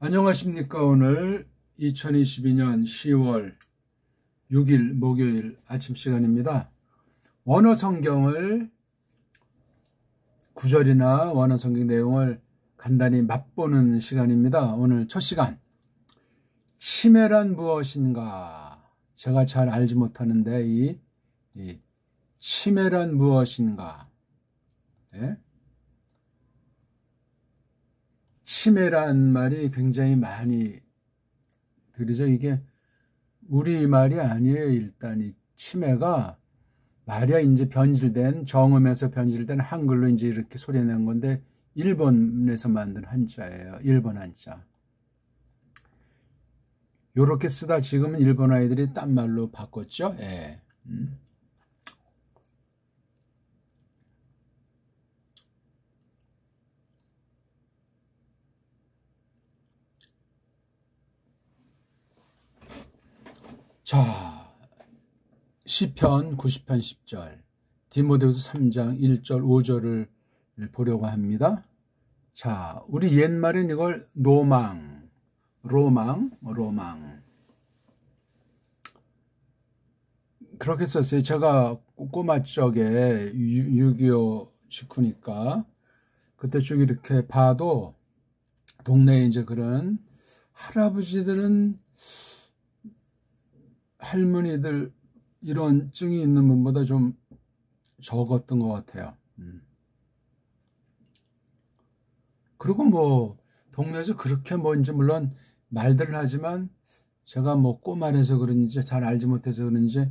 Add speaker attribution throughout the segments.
Speaker 1: 안녕하십니까. 오늘 2022년 10월 6일 목요일 아침 시간입니다. 원어 성경을 구절이나 원어 성경 내용을 간단히 맛보는 시간입니다. 오늘 첫 시간, 치매란 무엇인가? 제가 잘 알지 못하는데 이 치매란 무엇인가? 네? 치매란 말이 굉장히 많이 들리죠. 이게 우리 말이 아니에요. 일단 이 치매가 말이야 이제 변질된, 정음에서 변질된 한글로 이제 이렇게 소리낸 건데 일본에서 만든 한자예요. 일본 한자. 요렇게 쓰다 지금은 일본 아이들이 딴 말로 바꿨죠. 예. 자, 시편 90편 10절, 디모데후서 3장 1절 5절을 보려고 합니다. 자, 우리 옛말엔 이걸 로망, 로망 그렇게 썼어요. 제가 꼬마 적에 6.25 직후니까 그때 쭉 이렇게 봐도 동네에 이제 그런 할아버지들은 할머니들 이런 증이 있는 분보다 좀 적었던 것 같아요. 그리고 뭐 동네에서 그렇게 뭐 이제 물론 말들을 하지만 제가 뭐 꼬마라서 그런지 잘 알지 못해서 그런지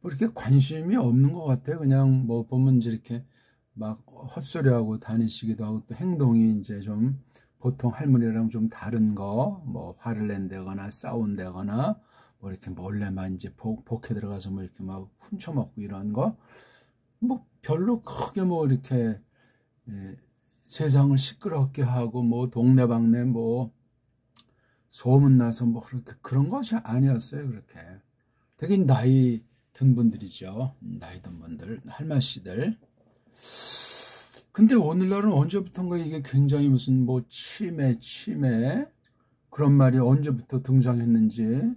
Speaker 1: 뭐 이렇게 관심이 없는 것 같아요. 그냥 뭐 보면 이제 이렇게 막 헛소리하고 다니시기도 하고 또 행동이 이제 좀 보통 할머니랑 좀 다른 거, 뭐 화를 낸다거나 싸운다거나 뭐 이렇게 몰래만 이제 복에 들어가서 뭐 이렇게 막 훔쳐먹고 이런 거, 뭐 별로 크게 뭐 이렇게 세상을 시끄럽게 하고 뭐 동네방네 뭐 소문나서 뭐 그렇게 그런 것이 아니었어요. 그렇게 되게 나이 든 분들이죠. 나이 든 분들, 할머니들. 근데 오늘날은 언제부턴가 이게 굉장히 무슨 뭐 치매 그런 말이 언제부터 등장했는지.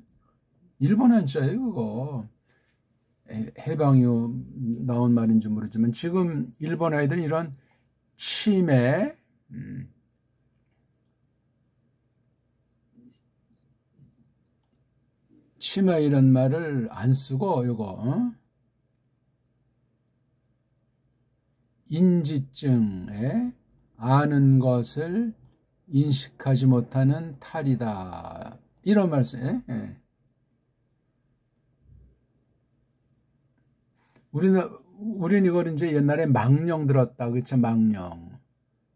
Speaker 1: 일본 한자예요, 그거. 해방 이후 나온 말인지 모르지만 지금 일본 아이들은 이런 치매, 치매 이런 말을 안 쓰고 이거 인지증에 아는 것을 인식하지 못하는 탈이다. 이런 말씀. 우리는 이걸 이제 옛날에 망령 들었다. 그렇죠? 망령.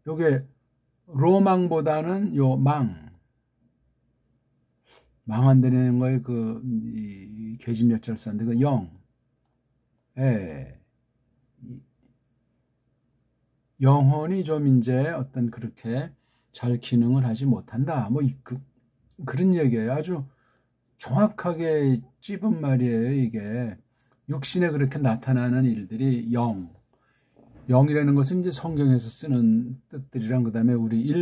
Speaker 1: 요게 로망보다는 요 망한다는 거에 계집여자를 썼는데 그 영. 예. 영혼이 좀 이제 어떤 그렇게 잘 기능을 하지 못한다. 뭐 그런 얘기예요. 아주 정확하게 찝은 말이에요, 이게. 육신에 그렇게 나타나는 일들이 영이라는 것은 이제 성경에서 쓰는 뜻들이랑 그다음에 우리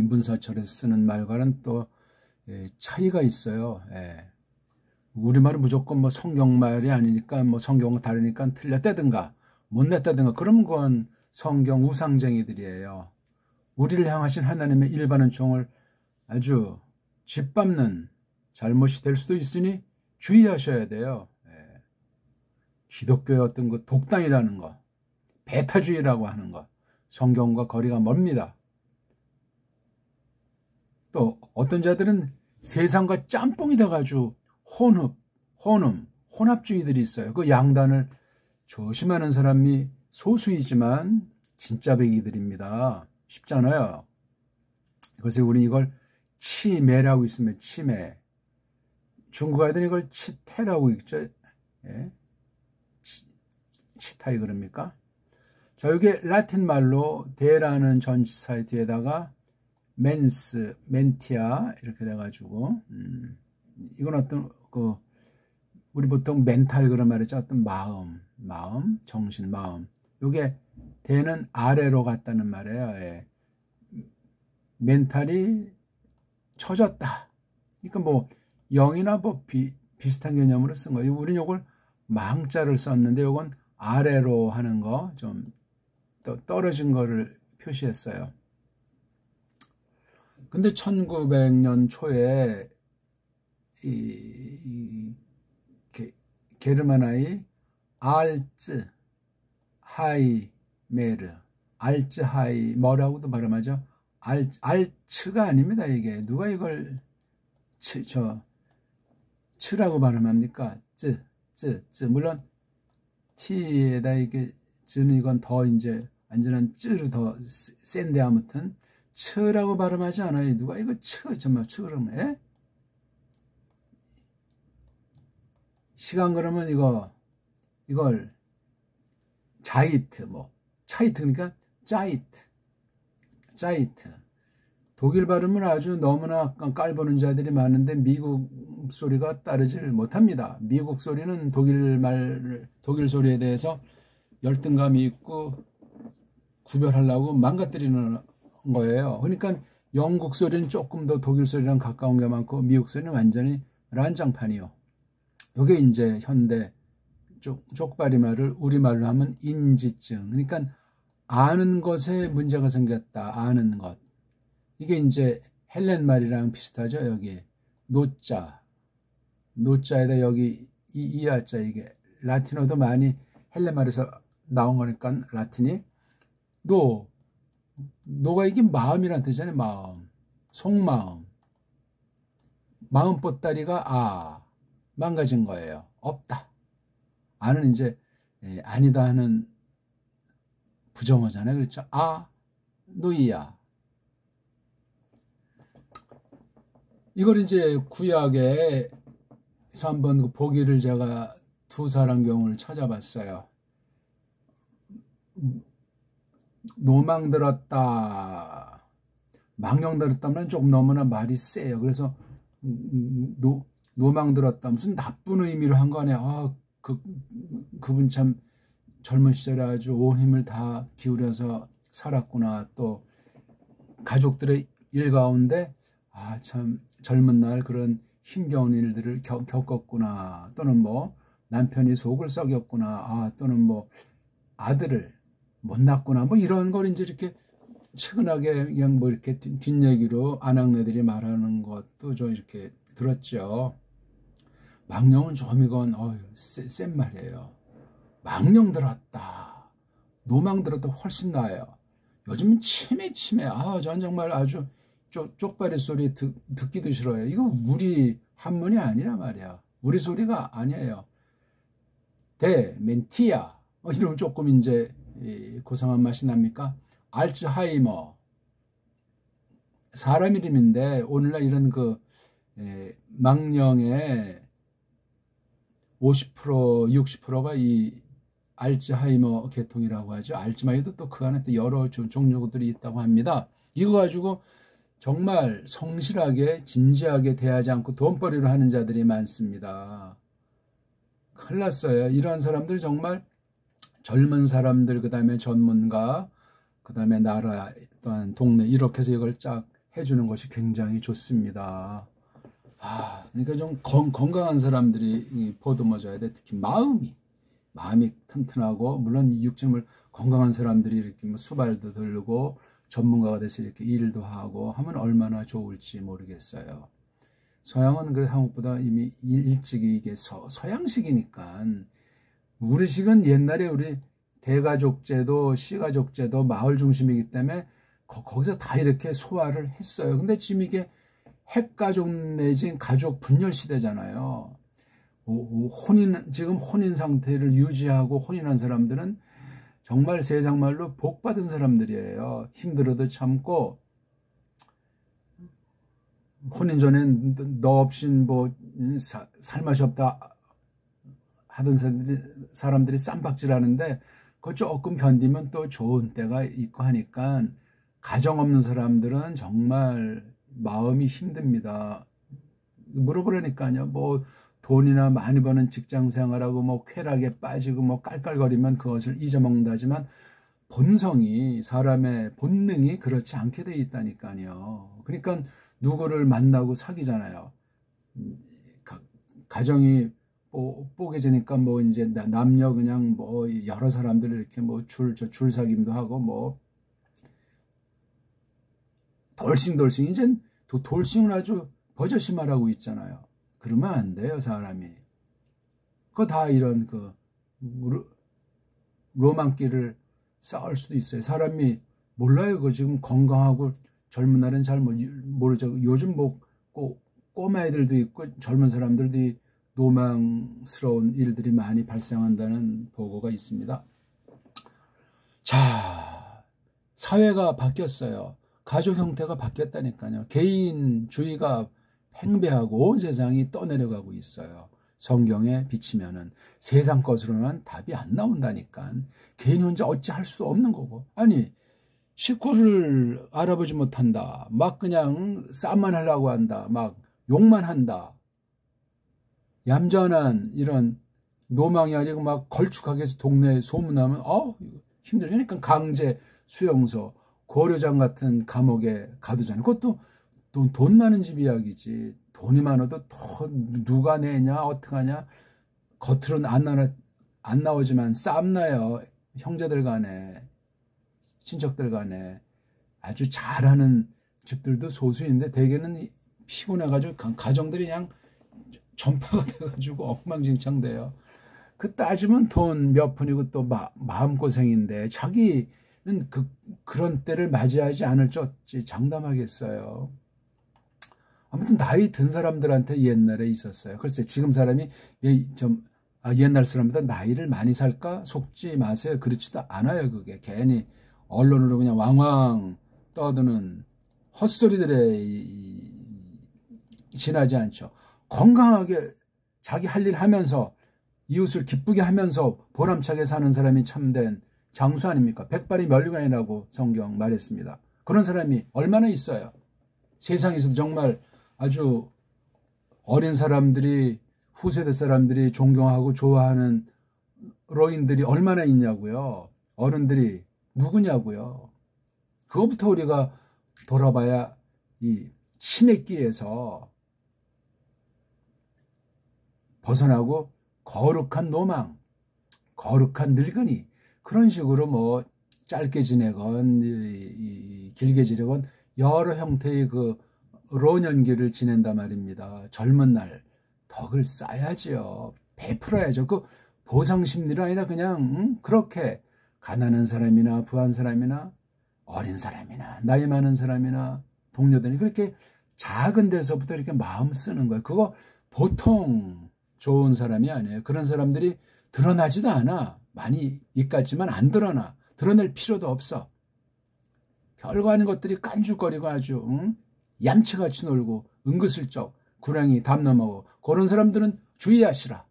Speaker 1: 문사철에서 쓰는 말과는 또 차이가 있어요. 우리말은 무조건 뭐 성경말이 아니니까 뭐 성경과 다르니까 틀렸다든가 못냈다든가 그런 건 성경 우상쟁이들이에요. 우리를 향하신 하나님의 일반은 총을 아주 짓밟는 잘못이 될 수도 있으니 주의하셔야 돼요. 기독교의 어떤 그 독단이라는 거, 배타주의라고 하는 거, 성경과 거리가 멉니다. 또 어떤 자들은 세상과 짬뽕이 돼가지고 혼합주의들이 있어요. 그 양단을 조심하는 사람이 소수이지만 진짜 백이들입니다. 쉽잖아요. 그래서 우리 이걸 치매라고 있으면 치매. 중국 아이들은 이걸 치태라고 읽죠. 치타이 그럽니까? 자, 이게 라틴 말로 대라는 전치사의 뒤에다가 멘티아 이렇게 돼가지고 이건 어떤 우리 보통 멘탈 그런 말이죠. 어떤 마음, 정신, 마음. 이게 대는 아래로 갔다는 말이에요. 멘탈이 처졌다. 그러니까 뭐 영이나 뭐 비슷한 개념으로 쓴 거예요. 우리는 요걸 망자를 썼는데 요건 아래로 하는 거, 좀 떨어진 거를 표시했어요. 근데 1900년 초에 이 게르만어의 알츠하이메르, 알츠하이머라고도 발음하죠. 알츠가 아닙니다. 이게 누가 이걸 츠라고 발음합니까? 쯔. 물론 t에다 이게 즈는 이건 더 이제 완전한 쯔를 더 센데 아무튼 츠라고 발음하지 않아요. 누가 이거 정말 츠 그러면 에? 시간 그러면 이걸 자이트 뭐 차이트 그러니까 짜이트 독일 발음을 아주 너무나 깔보는 자들이 많은데 미국 소리가 따르질 못합니다. 미국 소리는 독일 소리에 대해서 열등감이 있고 구별하려고 망가뜨리는 거예요. 그러니까 영국 소리는 조금 더 독일 소리랑 가까운 게 많고 미국 소리는 완전히 란장판이요. 이게 이제 현대 쪽발이 말을 우리말로 하면 인지증. 그러니까 아는 것에 문제가 생겼다. 아는 것. 이게 이제 헬렌 말이랑 비슷하죠. 여기 노자에다 여기 이하자 이게 라틴어도 많이 헬렌 말에서 나온 거니까 라틴이 노가 이게 마음이란 뜻이잖아요. 마음, 속마음, 마음 보따리가 망가진 거예요. 없다. 아는 이제 아니다 하는 부정어잖아요. 그렇죠? 노이야. 이걸 이제 구약에서 한번 그 보기를 제가 두 사람 경우를 찾아봤어요. 노망 들었다. 망령 들었다면 조금 너무나 말이 세요. 그래서 노망 들었다. 무슨 나쁜 의미로 한 거 아니야. 그분 참 젊은 시절에 아주 온 힘을 다 기울여서 살았구나. 또 가족들의 일 가운데 참 젊은 날 그런 힘겨운 일들을 겪었구나. 또는 뭐 남편이 속을 썩였구나. 또는 뭐 아들을 못 낳았구나. 뭐 이런 걸 이제 이렇게 측은하게 그냥 뭐 이렇게 뒷얘기로 아낙네들이 말하는 것도 좀 이렇게 들었죠. 망령은 좀 이건 센 말이에요. 망령 들었다. 노망 들었다 훨씬 나아요. 요즘은 치매. 전 정말 아주 쪽발이 소리 듣기도 싫어요. 이거 우리 한문이 아니란 말이야. 우리 소리가 아니에요. 멘티아 이러면 조금 이제 고상한 맛이 납니까? 알츠하이머 사람 이름인데 오늘날 이런 망령의 50% 60%가 이 알츠하이머 계통이라고 하죠. 알츠하이머도 또 그 안에 또 여러 종류들이 있다고 합니다. 이거 가지고 정말 성실하게 진지하게 대하지 않고 돈벌이로 하는 자들이 많습니다. 큰일 났어요. 이런 사람들 정말 젊은 사람들, 그 다음에 전문가, 그 다음에 나라 또한 동네 이렇게 해서 이걸 쫙 해주는 것이 굉장히 좋습니다. 그러니까 좀 건강한 사람들이 보듬어줘야 돼. 특히 마음이 튼튼하고 물론 육체물 건강한 사람들이 이렇게 뭐 수발도 들고 전문가가 돼서 이렇게 일도 하고 하면 얼마나 좋을지 모르겠어요. 서양은 그 한국보다 이미 일찍이 이게 서양식이니까 우리식은 옛날에 우리 대가족제도, 시가족제도, 마을 중심이기 때문에 거기서 다 이렇게 소화를 했어요. 근데 지금 이게 핵가족 내지 가족 분열 시대잖아요. 지금 혼인 상태를 유지하고 혼인한 사람들은 정말 세상말로 복 받은 사람들이에요. 힘들어도 참고 혼인 전엔 너 없인 뭐 살 맛이 없다 하던 사람들이 쌈박질하는데 그거 조금 견디면 또 좋은 때가 있고 하니까 가정 없는 사람들은 정말 마음이 힘듭니다. 물어보라니까요. 뭐 돈이나 많이 버는 직장 생활하고 뭐 쾌락에 빠지고 뭐 깔깔거리면 그것을 잊어먹는다지만 본성이, 사람의 본능이 그렇지 않게 돼 있다니까요. 그러니까 누구를 만나고 사귀잖아요. 가정이 뽀개지니까 뭐 이제 남녀 그냥 뭐 여러 사람들 이렇게 뭐 줄사김도 하고 뭐 돌싱돌싱 이제 돌싱을 아주 버젓이 말하고 있잖아요. 그러면 안 돼요, 사람이. 그거 다 이런 그 로망길을 쌓을 수도 있어요. 사람이 몰라요. 그 지금 건강하고 젊은 날은 잘 모르죠. 요즘 뭐 꼬마애들도 있고 젊은 사람들도 노망스러운 일들이 많이 발생한다는 보고가 있습니다. 자, 사회가 바뀌었어요. 가족 형태가 바뀌었다니까요. 개인주의가 팽배하고 온 세상이 떠내려가고 있어요. 성경에 비치면은 세상 것으로는 답이 안 나온다니까. 개인 혼자 어찌 할 수도 없는 거고. 아니, 식구를 알아보지 못한다. 막 그냥 싸움만 하려고 한다. 막 욕만 한다. 얌전한 이런 노망이 아니고 막 걸쭉하게 해서 동네에 소문나면 힘들어. 그러니까 강제 수용소, 고려장 같은 감옥에 가두잖아요. 그것도 돈 많은 집 이야기지. 돈이 많아도 누가 내냐 어떡하냐. 겉으로는 안 나오지만 싸움나요. 형제들 간에, 친척들 간에. 아주 잘하는 집들도 소수인데 대개는 피곤해가지고 가정들이 그냥 전파가 돼가지고 엉망진창 돼요. 그 따지면 돈 몇 푼이고 또 마음고생인데 자기는 그런 때를 맞이하지 않을 줄 어찌 장담하겠어요. 아무튼 나이 든 사람들한테 옛날에 있었어요. 글쎄 지금 사람이 옛날 사람보다 나이를 많이 살까? 속지 마세요. 그렇지도 않아요. 그게 괜히 언론으로 그냥 왕왕 떠드는 헛소리들에 지나지 않죠. 건강하게 자기 할 일 하면서 이웃을 기쁘게 하면서 보람차게 사는 사람이 참된 장수 아닙니까? 백발이 면류관이라고 성경 말했습니다. 그런 사람이 얼마나 있어요. 세상에서도 정말 아주 어린 사람들이, 후세대 사람들이 존경하고 좋아하는 로인들이 얼마나 있냐고요. 어른들이 누구냐고요. 그것부터 우리가 돌아봐야 이 치매기에서 벗어나고 거룩한 노망, 거룩한 늙은이, 그런 식으로 뭐 짧게 지내건 길게 지내건 여러 형태의 그 노년기를 지낸단 말입니다. 젊은 날 덕을 쌓아야지요. 베풀어야죠. 그 보상 심리가 아니라 그냥 그렇게 가난한 사람이나 부한 사람이나 어린 사람이나 나이 많은 사람이나 동료들이 그렇게 작은 데서부터 이렇게 마음 쓰는 거예요. 그거 보통 좋은 사람이 아니에요. 그런 사람들이 드러나지도 않아. 많이 입같지만 안 드러나. 드러낼 필요도 없어. 별거 아닌 것들이 깐죽거리고 아주 얌체같이 놀고 은근슬쩍 구렁이 담 넘어고 그런 사람들은 주의하시라.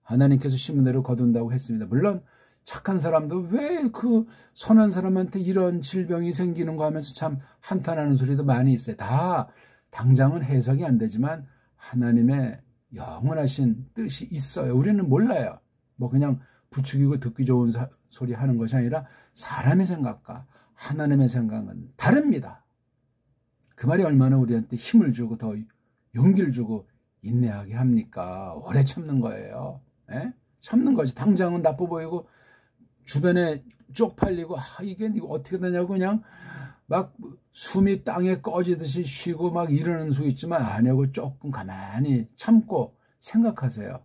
Speaker 1: 하나님께서 심은 대로 거둔다고 했습니다. 물론 착한 사람도 왜 그 선한 사람한테 이런 질병이 생기는 거 하면서 참 한탄하는 소리도 많이 있어요. 다 당장은 해석이 안 되지만 하나님의 영원하신 뜻이 있어요. 우리는 몰라요. 뭐 그냥 부추기고 듣기 좋은 소리 하는 것이 아니라 사람의 생각과 하나님의 생각은 다릅니다. 그 말이 얼마나 우리한테 힘을 주고 더 용기를 주고 인내하게 합니까? 오래 참는 거예요. 에? 참는 거지. 당장은 나빠 보이고 주변에 쪽팔리고 이게 어떻게 되냐고 그냥 막 숨이 땅에 꺼지듯이 쉬고 막 이러는 수 있지만 아니고 조금 가만히 참고 생각하세요.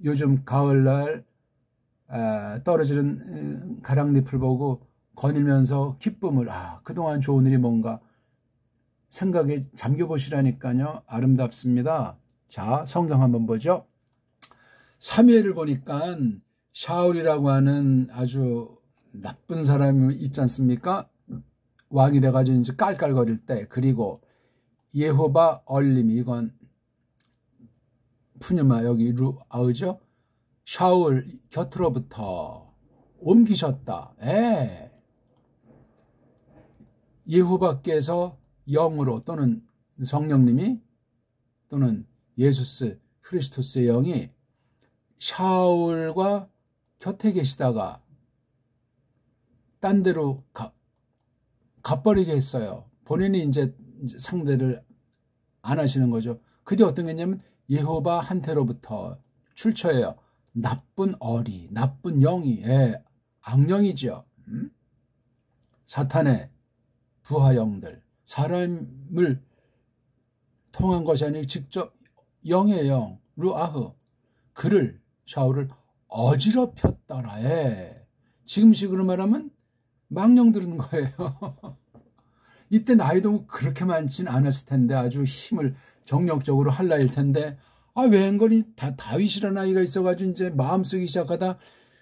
Speaker 1: 요즘 가을날 떨어지는 가랑잎을 보고 거닐면서 기쁨을 그동안 좋은 일이 뭔가 생각에 잠겨보시라니까요. 아름답습니다. 자, 성경 한번 보죠. 사무엘을 보니까 샤울이라고 하는 아주 나쁜 사람이 있지 않습니까? 왕이 돼가지고 이제 깔깔거릴 때, 그리고 예호바 얼림이, 이건 푸뉴마 여기 루아우죠? 샤울 곁으로부터 옮기셨다. 예호바께서 영으로 또는 성령님이 또는 예수스 크리스토스의 영이 샤울과 곁에 계시다가 딴 데로 가버리게 했어요. 본인이 이제 상대를 안 하시는 거죠. 그게 어떤 게냐면 여호와 한테로부터 출처예요. 나쁜 어리, 나쁜 영이, 악령이죠. 사탄의 부하영들, 사람을 통한 것이 아니고 직접 영의 영, 루아흐, 그를, 샤울을 어지럽혔더라. 지금식으로 말하면 망령 들은 거예요. 이때 나이도 그렇게 많진 않았을 텐데 아주 힘을 정력적으로 할 나이일 텐데 웬걸이 다윗이라는 나이가 있어가지고 이제 마음 쓰기 시작하다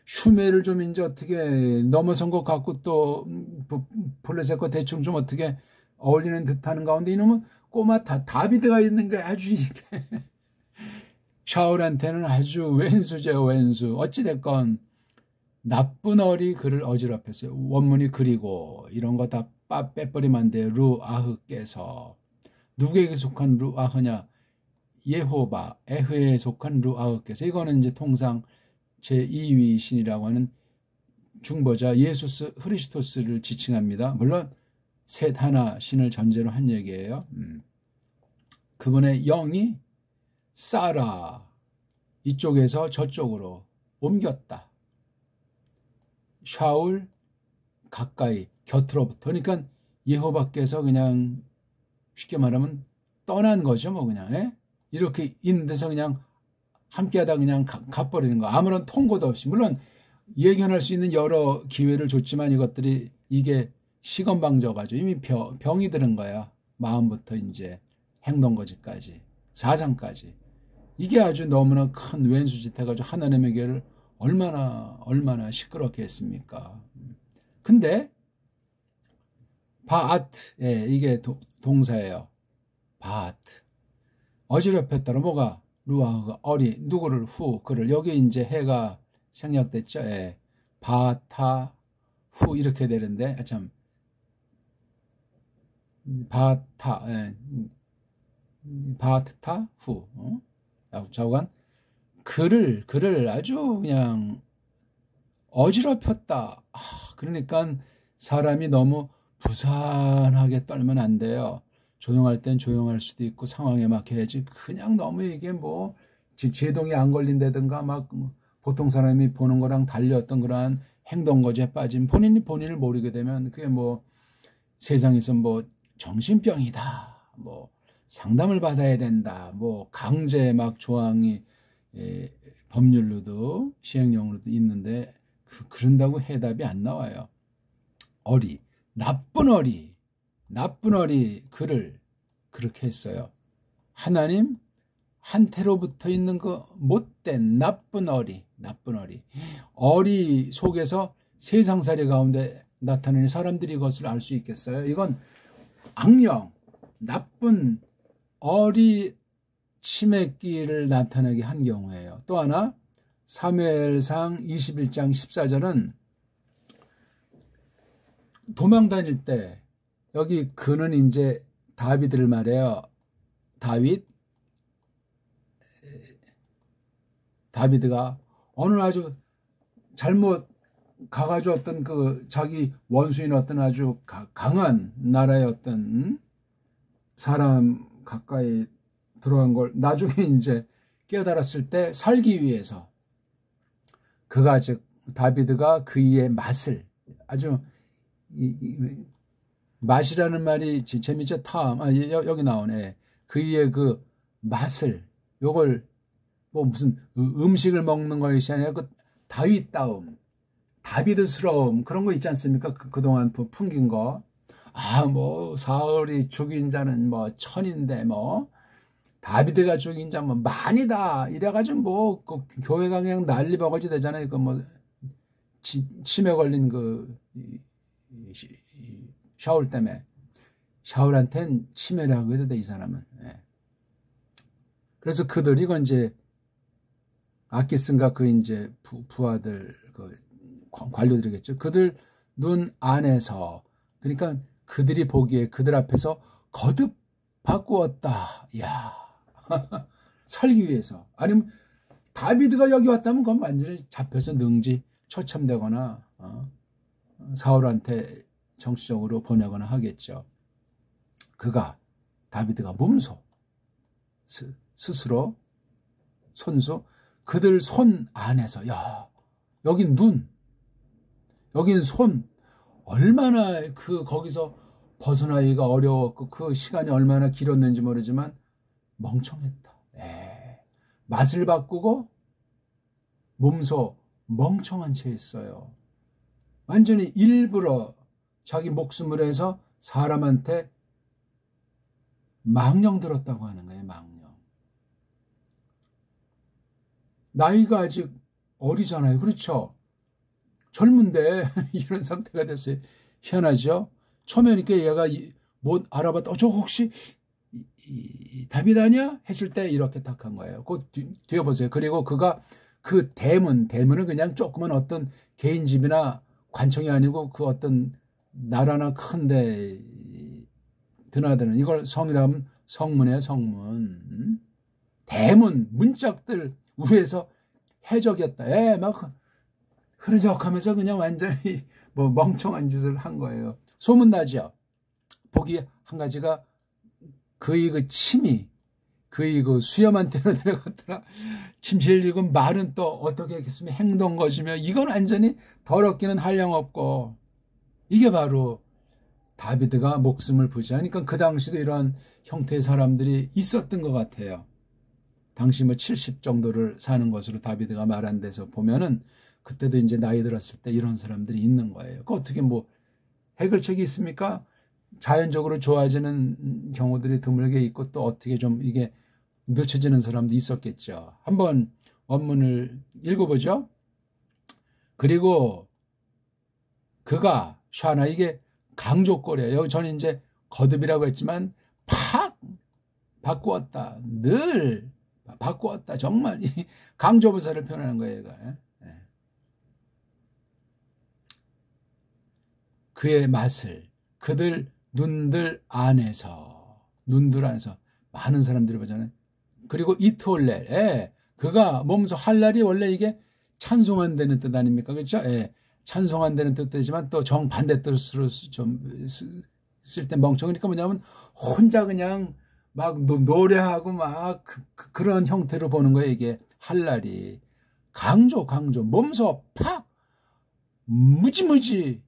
Speaker 1: 슈메를 좀 이제 어떻게 넘어선 것 같고 또 블레셋과 대충 좀 어떻게 어울리는 듯하는 가운데 이놈은 꼬마 다비드가 있는 게 아주 이게 샤울한테는 아주 왼수죠, 왼수. 어찌됐건 나쁜 어리 그를 어지럽혔어요. 원문이 그리고 이런 거 다 빼버리면 안 돼요. 루아흐께서 누구에게 속한 루아흐냐? 예호바 에흐에 속한 루아흐께서. 이거는 이제 통상 제2위 신이라고 하는 중보자 예수스 크리스토스를 지칭합니다. 물론 셋 하나 신을 전제로 한 얘기예요. 그분의 영이 사라 이쪽에서 저쪽으로 옮겼다. 샤울 가까이 곁으로부터. 그러니까 여호와께서 그냥 쉽게 말하면 떠난 거죠. 뭐 그냥 이렇게 있는 데서 그냥 함께하다 그냥 가버리는 거. 아무런 통고도 없이. 물론 예견할 수 있는 여러 기회를 줬지만 이것들이 이게 시건방져가지고 이미 병이 들은 거야. 마음부터 이제 행동거지까지 사상까지. 이게 아주 너무나 큰 왼수짓 해가지고 하나님의 교회를 얼마나 시끄럽게 했습니까? 근데 바아트, 이게 동사예요. 바아트. 어지럽혔더라. 뭐가? 루아흐가 어리, 누구를 그를. 여기 이제 해가 생략됐죠. 바타 후 이렇게 되는데 참 바타 바트타 후 좌우간 그를 아주 그냥 어지럽혔다. 그러니까 사람이 너무 부산하게 떨면 안 돼요. 조용할 땐 조용할 수도 있고 상황에 맞게야지. 그냥 너무 이게 뭐 제동이 안 걸린다든가 막 보통 사람이 보는 거랑 달리 어떤 그러한 행동거지에 빠진 본인을 모르게 되면 그게 뭐 세상에서 뭐 정신병이다, 뭐 상담을 받아야 된다, 뭐 강제 막 조항이 법률로도 시행령으로도 있는데 그런다고 해답이 안 나와요. 나쁜 어리 그를 그렇게 했어요. 하나님 한테로부터 있는 그 못된 나쁜 어리 속에서 세상살이 가운데 나타나는 사람들이 이것을 알 수 있겠어요? 이건 악령, 나쁜 어리 치매기를 나타나게 한 경우예요. 또 하나 사무엘상 21장 14절은 도망 다닐 때 여기 그는 이제 다윗을 말해요. 다윗가 어느 아주 잘못 가가지고 어떤 그 자기 원수인 어떤 아주 강한 나라의 어떤 사람 가까이 들어간 걸 나중에 이제 깨달았을 때 살기 위해서 그가 즉 다윗가 그의 맛을 아주 맛이라는 말이 재미있죠. 여기 나오네. 그의 그 맛을 요걸 뭐 무슨 음식을 먹는 것이 아니라 그 다윗다움, 다비드스러움 그런 거 있지 않습니까? 그동안 풍긴 거. 뭐 사울이 죽인 자는 뭐 천인데 뭐 다비드가 죽인 자 뭐 만이다 이래가지고 뭐 그 교회가 그냥 난리 버거지 되잖아요. 그 뭐 치매 걸린 그 샤울 때문에 샤울한테는 치매라고 해도 돼 이 사람은. 그래서 그들이 이건 이제 아키스인가 그 이제 부하들 그 관료들이겠죠. 그들 눈 안에서 그러니까 그들이 보기에 그들 앞에서 거듭 바꾸었다. 야 살기 위해서. 아니면 다비드가 여기 왔다면 그건 완전히 잡혀서 능지 처참되거나 사울한테 정치적으로 보내거나 하겠죠. 다비드가 몸소 스스로 손수 그들 손 안에서 여긴 눈, 여긴 손, 얼마나 거기서 벗어나기가 어려웠고 그 시간이 얼마나 길었는지 모르지만 멍청했다. 맛을 바꾸고 몸소 멍청한 채 있어요. 완전히 일부러 자기 목숨을 해서 사람한테 망령 들었다고 하는 거예요. 망령. 나이가 아직 어리잖아요. 그렇죠? 젊은데 이런 상태가 됐어요. 희한하죠? 처음에 이렇게 얘가 못 알아봤다. 저 혹시 다비드 아니야? 했을 때 이렇게 딱 한 거예요. 그 뒤에 보세요. 그리고 그가 그 대문은 그냥 조그만 어떤 개인 집이나 관청이 아니고 그 어떤 나라나 큰데 드나드는 이걸 성이라 하면 성문이에요. 성문. 대문 문짝들 위에서 해적이었다. 막 흐르적하면서 그냥 완전히 뭐 멍청한 짓을 한 거예요. 소문나죠. 보기 한 가지가 그의 침이 그의 수염한테로 내려갔더라. 침실 읽은 말은 또 어떻게 했겠으면 행동 것이며 이건 완전히 더럽기는 한량없고 이게 바로 다비드가 목숨을 부지하니까 그 당시도 이런 형태의 사람들이 있었던 것 같아요. 당시 70 정도를 사는 것으로 다비드가 말한 데서 보면은 그때도 이제 나이 들었을 때 이런 사람들이 있는 거예요. 그 어떻게 해결책이 있습니까? 자연적으로 좋아지는 경우들이 드물게 있고 또 어떻게 좀 이게 늦춰지는 사람도 있었겠죠. 한번 원문을 읽어보죠. 그리고 그가 샤나 이게 강조거리예요. 여기 저는 이제 거듭이라고 했지만 팍 바꾸었다. 늘 바꾸었다. 정말 강조부사를 표현하는 거예요. 얘가. 그의 맛을 그들 눈들 안에서 많은 사람들이 보잖아요. 그리고 이토올렐 그가 몸소 할 날이 원래 이게 찬송한다는 뜻 아닙니까? 그렇죠? 찬송한다는 뜻이지만 또 정반대 뜻으로 좀 쓸 때 멍청하니까 뭐냐면 혼자 그냥 막 노래하고 막 그런 형태로 보는 거예요. 이게 할 날이 강조 몸소 팍 무지무지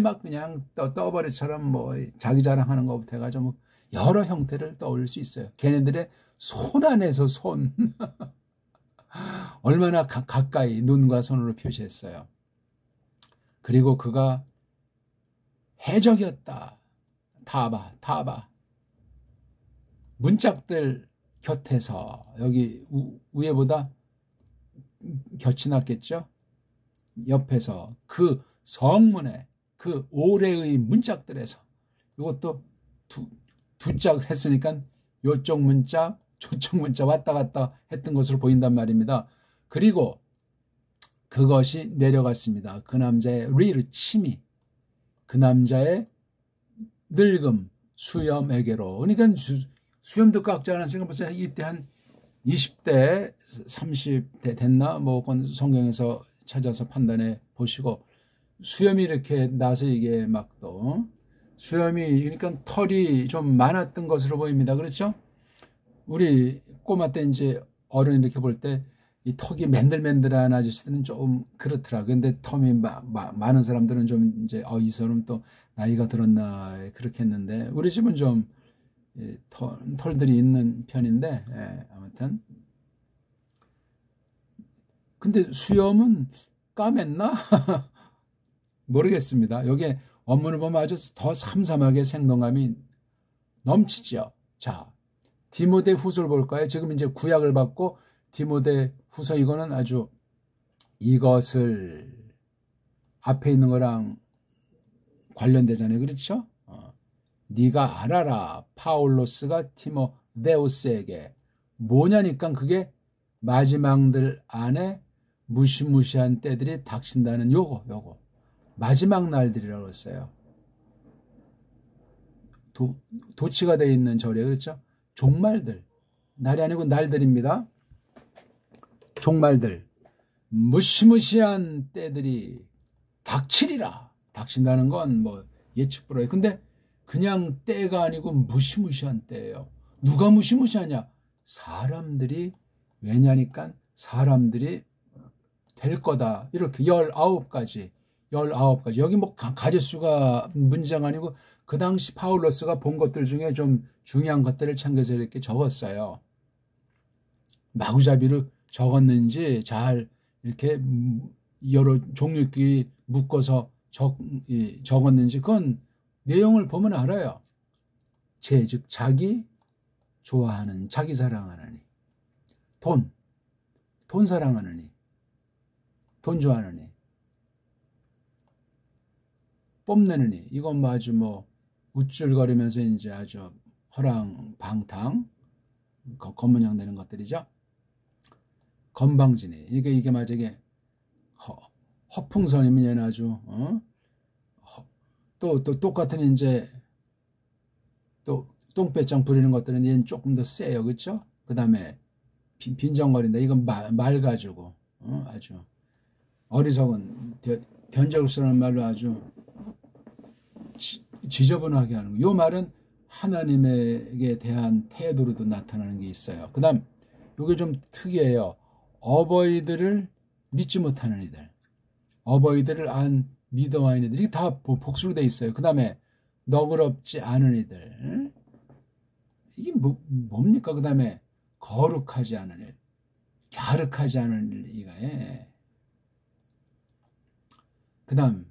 Speaker 1: 막 그냥 떠버리처럼 자기 자랑하는 것부터 해가지고 여러 형태를 떠올릴 수 있어요. 걔네들의 손 안에서 손 얼마나 가까이 눈과 손으로 표시했어요. 그리고 그가 해적이었다. 타바 문짝들 곁에서 여기 위에보다 곁이 낫겠죠? 옆에서 그 성문에 그 오래의 문짝들에서 이것도 두 짝을 했으니까 요쪽 문짝 저쪽 문짝 왔다 갔다 했던 것으로 보인단 말입니다. 그리고 그것이 내려갔습니다. 그 남자의 침이 그 남자의 늙음 수염에게로 그러니까 수염도 깎지 않았으니까 벌써 이때 한 20대 30대 됐나 그건 성경에서 찾아서 판단해 보시고 수염이 이렇게 나서 이게 막 또 수염이 그러니까 털이 좀 많았던 것으로 보입니다. 그렇죠? 우리 꼬마 때 이제 어른 이렇게 볼 때 이 턱이 맨들맨들한 아저씨들은 좀 그렇더라. 근데 턱이 많은 사람들은 좀 이제 이 사람 또 나이가 들었나 그렇게 했는데 우리 집은 좀 털들이 있는 편인데 아무튼 근데 수염은 까맸나? 모르겠습니다. 여기에 원문을 보면 아주 더 삼삼하게 생동감이 넘치죠. 자, 디모데 후서를 볼까요? 지금 이제 구약을 받고 디모데 후서 이거는 아주 이것을 앞에 있는 거랑 관련되잖아요. 그렇죠? 네가 알아라. 파울로스가 티모데우스에게 뭐냐니까 그게 마지막들 안에 무시무시한 때들이 닥친다는 요거 마지막 날들이라고 했어요. 도치가 되어 있는 절이에요. 그렇죠? 종말들 날이 아니고 날들입니다. 종말들 무시무시한 때들이 닥치리라. 닥친다는 건 뭐 예측 불허예요. 근데 그냥 때가 아니고 무시무시한 때예요. 누가 무시무시하냐? 사람들이. 왜냐니까 사람들이 될 거다. 이렇게 19가지. 여기 뭐 가짓수가 문제가 아니고 그 당시 파울러스가 본 것들 중에 좀 중요한 것들을 챙겨서 이렇게 적었어요. 마구잡이로 적었는지 잘 이렇게 여러 종류끼리 묶어서 적었는지 그건 내용을 보면 알아요. 즉 자기 좋아하는, 자기 사랑하느니, 돈 사랑하느니, 돈 좋아하느니, 뽐내느니, 이건 뭐 아주 뭐 우쭐거리면서 이제 아주 허랑방탕, 겉모양 되는 것들이죠. 건방지니, 이게 마저 이게 허풍선이면 얘는 아주 또 똑같은 이제 또 똥배짱 부리는 것들은 얘는 조금 더 세요, 그렇죠? 그 다음에 빈정거린다. 이건 말 가지고 아주 어리석은 견적스러운 말로 아주 지저분하게 하는 거. 이 말은 하나님에게 대한 태도로도 나타나는 게 있어요. 그 다음 이게 좀 특이해요. 어버이들을 믿지 못하는 이들, 어버이들을 안 믿어하는 이들이 다 복수로 돼 있어요. 그 다음에 너그럽지 않은 이들, 이게 뭡니까? 그 다음에 거룩하지 않은 일, 갸륵하지 않은 일, 이가에. 그 다음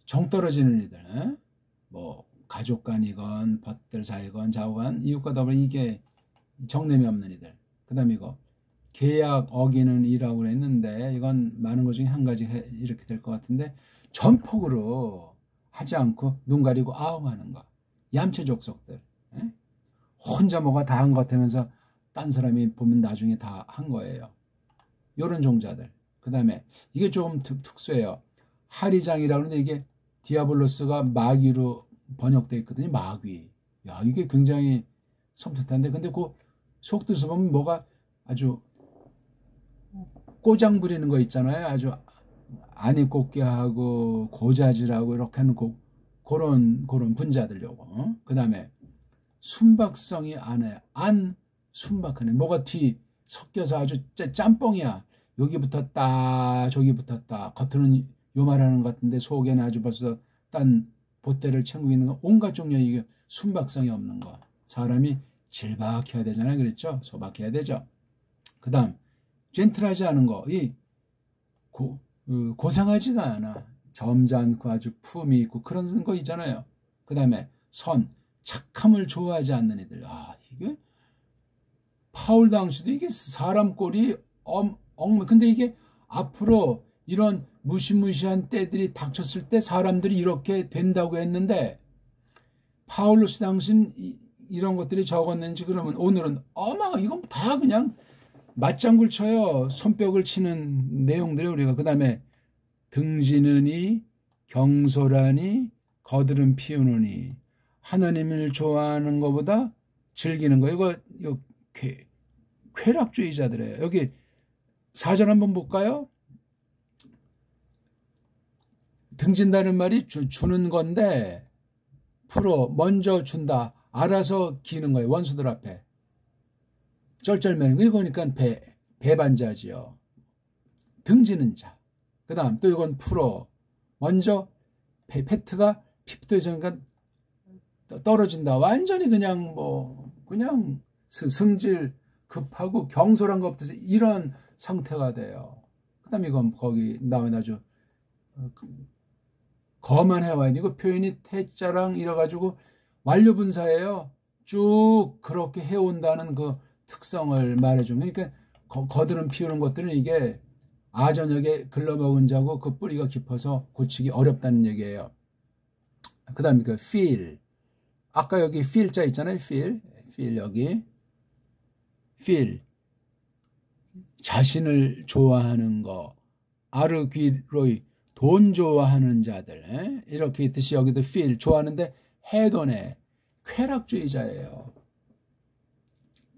Speaker 1: 정 떨어지는 이들, 뭐 가족 간이건 벗들 사이건 좌우간 이웃과 더불어 이게 정냄이 없는 이들. 그 다음 이거 계약 어기는 이라고 했는데 이건 많은 것 중에 한 가지 이렇게 될 것 같은데, 전폭으로 하지 않고 눈 가리고 아웅하는 거. 얌체 족속들, 혼자 뭐가 다 한 것 같으면서 딴 사람이 보면 나중에 다 한 거예요. 요런 종자들. 그 다음에 이게 조금 특수해요. 하리장이라고 하는데 이게 디아블로스가 마귀로 번역되어 있거든요. 마귀. 야, 이게 굉장히 섬뜩한데, 근데 그 속뜻을 보면 뭐가 아주 꼬장 부리는 거 있잖아요. 아주 안이 꽂게 하고 고자질하고 이렇게 하는 그런 분자들 요거. 그 다음에 순박성이 안에 안 순박하네. 뭐가 뒤 섞여서 아주 짬뽕이야. 여기 붙었다 저기 붙었다. 겉으로는 요 말하는 것 같은데 속에는 아주 벌써 딴 보때를 채우고 있는 거. 온갖 종류의 이게 순박성이 없는 거. 사람이 질박해야 되잖아요. 그랬죠? 소박해야 되죠. 그 다음 젠틀하지 않은 거. 고상하지가 않아. 점잖고 아주 품이 있고 그런 거 있잖아요. 그 다음에 착함을 좋아하지 않는 애들. 이게 파울 당시도 이게 사람 꼴이 근데 이게 앞으로 이런 무시무시한 때들이 닥쳤을 때 사람들이 이렇게 된다고 했는데, 파울로스 당신 이런 것들이 적었는지 그러면 오늘은 이건 다 그냥 맞장구를 쳐요. 손뼉을 치는 내용들이 우리가. 그 다음에 등지느니 경솔하니 거드름 피우느니, 하나님을 좋아하는 것보다 즐기는 거. 이거 쾌락주의자들이에요. 여기 사전 한번 볼까요? 등진다는 말이 주는 건데 먼저 준다. 알아서 기는 거예요. 원수들 앞에. 쩔쩔매는 이거니까 배반자지요. 등지는 자. 그 다음 또 이건 먼저 팩트가 핍도에서니까 떨어진다. 완전히 그냥 그냥 승질 급하고 경솔한 것 없어서 이런 상태가 돼요. 그 다음에 이건 거기 나오면 아주 거만 해와야 이거 표현이 태자랑 이래가지고 완료분사예요. 쭉 그렇게 해온다는 그 특성을 말해준. 그러니까 거드름 피우는 것들은 이게 아전역에 글러먹은 자고 그 뿌리가 깊어서 고치기 어렵다는 얘기예요. 그 다음에 그 feel. 아까 여기 feel자 있잖아요. feel 여기. feel. 자신을 좋아하는 거. 아르귀로이. 돈 좋아하는 자들. 이렇게 있듯이 여기도 feel. 좋아하는데 해돈에 쾌락주의자예요.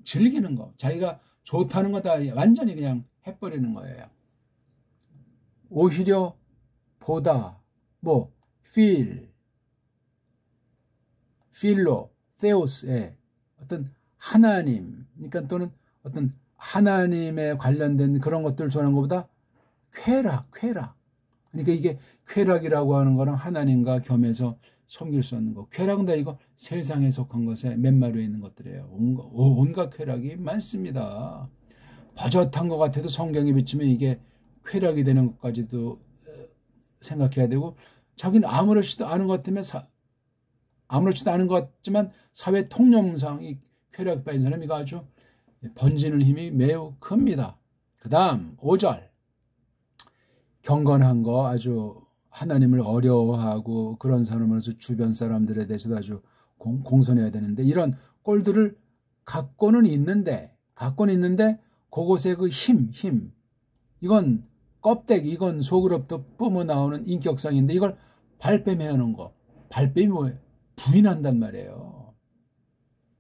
Speaker 1: 즐기는 거. 자기가 좋다는 거 다 완전히 그냥 해버리는 거예요. 오히려 보다, 뭐 필로, 테오스의 어떤 하나님, 그러니까 또는 어떤 하나님에 관련된 그런 것들을 전하는 것보다 쾌락. 그러니까 이게 쾌락이라고 하는 거랑 하나님과 겸해서 섬길 수 없는 거. 쾌락은 다 이거 세상에 속한 것에 맨마루에 있는 것들이에요. 온갖 쾌락이 많습니다. 버젓한 것 같아도 성경에 비치면 이게 쾌락이 되는 것까지도 생각해야 되고, 자기는 아무렇지도 않은 것 같으면 아무렇지도 않은 것 같지만 사회 통념상 이 쾌락에 빠진 사람이 아주 번지는 힘이 매우 큽니다. 그 다음 5절, 경건한 거, 아주 하나님을 어려워하고 그런 사람으로서 주변 사람들에 대해서도 아주 공손해야 되는데, 이런 꼴들을 갖고는 있는데 그곳에 그 힘, 이건 껍데기, 이건 속으로부터 뿜어 나오는 인격상인데 이걸 발뺌해야 하는 거. 발뺌이 뭐예요? 부인한단 말이에요.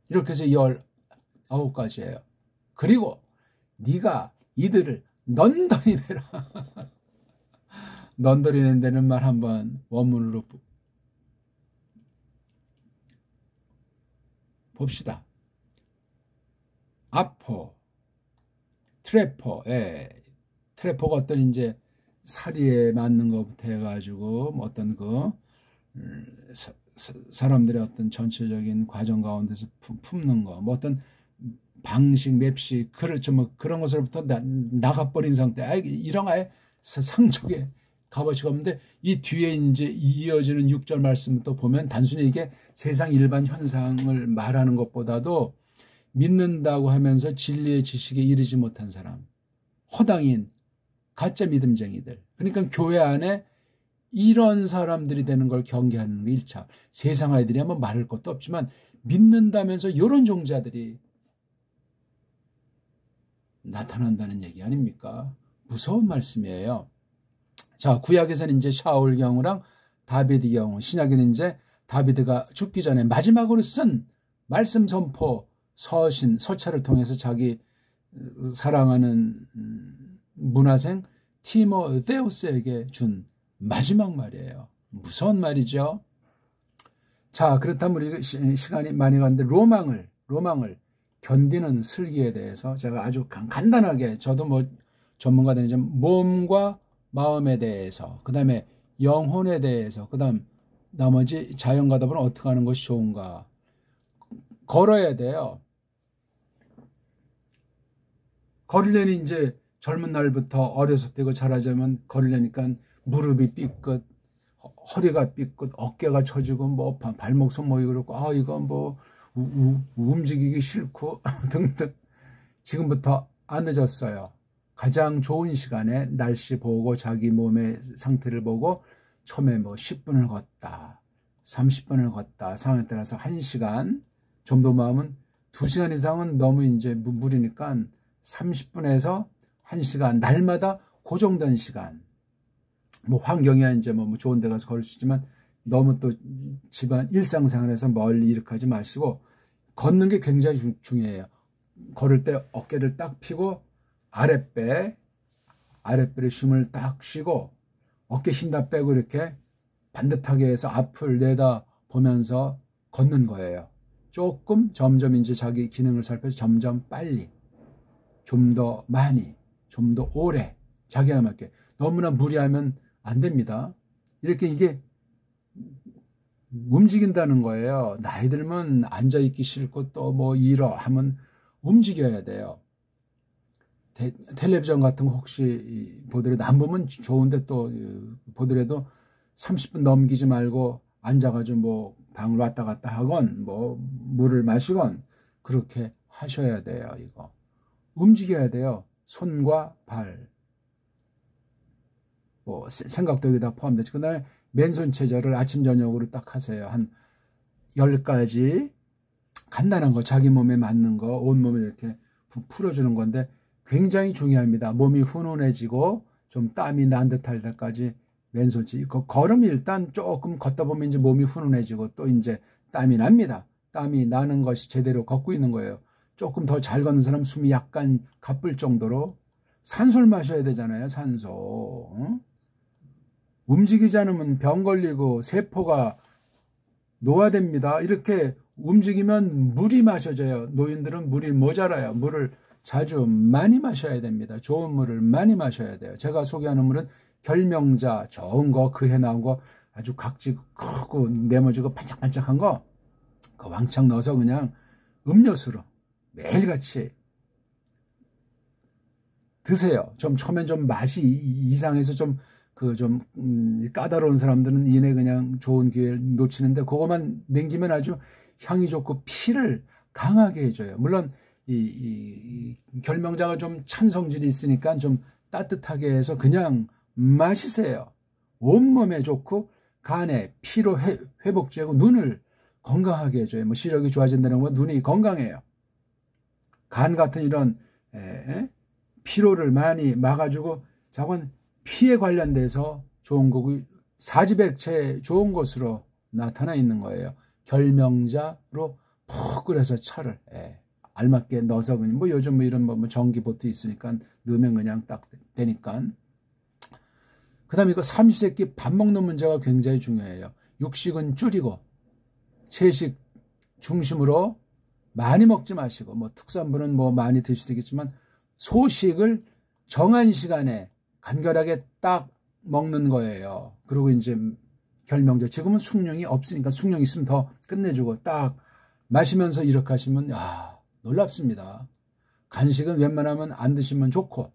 Speaker 1: 이렇게 해서 19가지예요. 그리고 네가 이들을 넌더리 내라. 넌더리 낸다는 말 한번 원문으로 봅시다. 아포, 트래퍼, 트래퍼가 어떤 이제 사리에 맞는 것부터 해가지고 뭐 어떤 그 사람들의 어떤 전체적인 과정 가운데서 품는 거, 뭐 어떤 방식, 맵식, 그렇죠, 뭐 그런 것으로부터 나가버린 상태. 이런 아예 상족의 값어치가 없는데, 이 뒤에 이제 이어지는 6절 말씀부터 보면 단순히 이게 세상 일반 현상을 말하는 것보다도 믿는다고 하면서 진리의 지식에 이르지 못한 사람, 허당인 가짜 믿음쟁이들, 그러니까 교회 안에 이런 사람들이 되는 걸 경계하는 게 1차. 세상 아이들이 한번 말할 것도 없지만 믿는다면서 이런 종자들이 나타난다는 얘기 아닙니까? 무서운 말씀이에요. 자, 구약에서는 이제 샤울 경우랑 다비드 경우, 신약에는 이제 다비드가 죽기 전에 마지막으로 쓴 말씀 선포, 서차를 통해서 자기 사랑하는 문화생 티모데우스에게 준 마지막 말이에요. 무서운 말이죠. 자, 그렇다면 우리 시간이 많이 갔는데 로망을 견디는 슬기에 대해서 제가 아주 간단하게, 저도 뭐 전문가들은 이제 몸과 마음에 대해서, 그 다음에 영혼에 대해서, 그 다음 나머지 자연과답은 어떻게 하는 것이 좋은가. 걸어야 돼요. 걸으려니 이제 젊은 날부터 어렸을 때 자라자면 걸으려니까 무릎이 삐끗, 허리가 삐끗, 어깨가 처지고 뭐 발목 손목이 그렇고, 이거 뭐 움직이기 싫고 등등. 지금부터 안 늦었어요. 가장 좋은 시간에 날씨 보고 자기 몸의 상태를 보고 처음에 뭐 10분을 걷다, 30분을 걷다, 상황에 따라서 1시간 정도 마음은 2시간 이상은 너무 이제 무리니까 30분에서 1시간, 날마다 고정된 시간. 뭐 환경이 이제 뭐 좋은 데 가서 걸을 수 있지만 너무 또 집안 일상생활에서 멀리 이렇게 하지 마시고, 걷는 게 굉장히 중요해요. 걸을 때 어깨를 딱 펴고 아랫배에 숨을 딱 쉬고 어깨 힘 다 빼고 이렇게 반듯하게 해서 앞을 내다 보면서 걷는 거예요. 조금 점점 이제 자기 기능을 살펴서 점점 빨리, 좀 더 많이, 좀 더 오래, 자기가 맞게. 너무나 무리하면 안 됩니다. 이렇게 이게 움직인다는 거예요. 나이 들면 앉아있기 싫고 또 뭐 이러 하면 움직여야 돼요. 텔레비전 같은 거 혹시 보더라도, 안 보면 좋은데 또 보더라도 30분 넘기지 말고 앉아가지고 뭐 방을 왔다 갔다 하건 뭐 물을 마시건 그렇게 하셔야 돼요. 이거 움직여야 돼요. 손과 발, 뭐 생각도 여기다 포함되죠. 그날 맨손 체조를 아침 저녁으로 딱 하세요. 한 10가지 간단한 거, 자기 몸에 맞는 거, 온몸을 이렇게 풀어주는 건데 굉장히 중요합니다. 몸이 훈훈해지고 좀 땀이 난 듯할 때까지 맨손 체조. 걸음이 일단 조금 걷다 보면 이제 몸이 훈훈해지고 또 이제 땀이 납니다. 땀이 나는 것이 제대로 걷고 있는 거예요. 조금 더 잘 걷는 사람 숨이 약간 가쁠 정도로 산소를 마셔야 되잖아요. 산소. 움직이지 않으면 병 걸리고 세포가 노화됩니다. 이렇게 움직이면 물이 마셔져요. 노인들은 물이 모자라요. 물을 자주 많이 마셔야 됩니다. 좋은 물을 많이 마셔야 돼요. 제가 소개하는 물은 결명자, 좋은 거, 그해 나온 거, 아주 각지 크고 네모지고 반짝반짝한 거, 그 왕창 넣어서 그냥 음료수로 매일같이 드세요. 좀 처음엔 좀 맛이 이상해서 좀 까다로운 사람들은 이내 그냥 좋은 기회를 놓치는데, 그거만 남기면 아주 향이 좋고 피를 강하게 해줘요. 물론 이 결명자가 좀 찬 성질이 있으니까 좀 따뜻하게 해서 그냥 마시세요. 온몸에 좋고 간에 피로 회복제하고 눈을 건강하게 해줘요. 뭐 시력이 좋아진다는 건 눈이 건강해요. 간 같은 이런 피로를 많이 막아주고, 저건 피에 관련돼서 좋은 거고 사지백체에 좋은 것으로 나타나 있는 거예요. 결명자로 푹 끓여서 차를 알맞게 넣어서 그냥 뭐 요즘 뭐 이런 뭐 전기보트 있으니까 넣으면 그냥 딱 되니까. 그다음에 이거 삼시세끼 밥 먹는 문제가 굉장히 중요해요. 육식은 줄이고 채식 중심으로 많이 먹지 마시고, 뭐 특수한분은 뭐 많이 드실 수 있겠지만 소식을 정한 시간에 간결하게 딱 먹는 거예요. 그리고 이제 결명자, 지금은 숭늉이 없으니까 숭늉 있으면 더 끝내주고 딱 마시면서 이렇게 하시면 놀랍습니다. 간식은 웬만하면 안 드시면 좋고,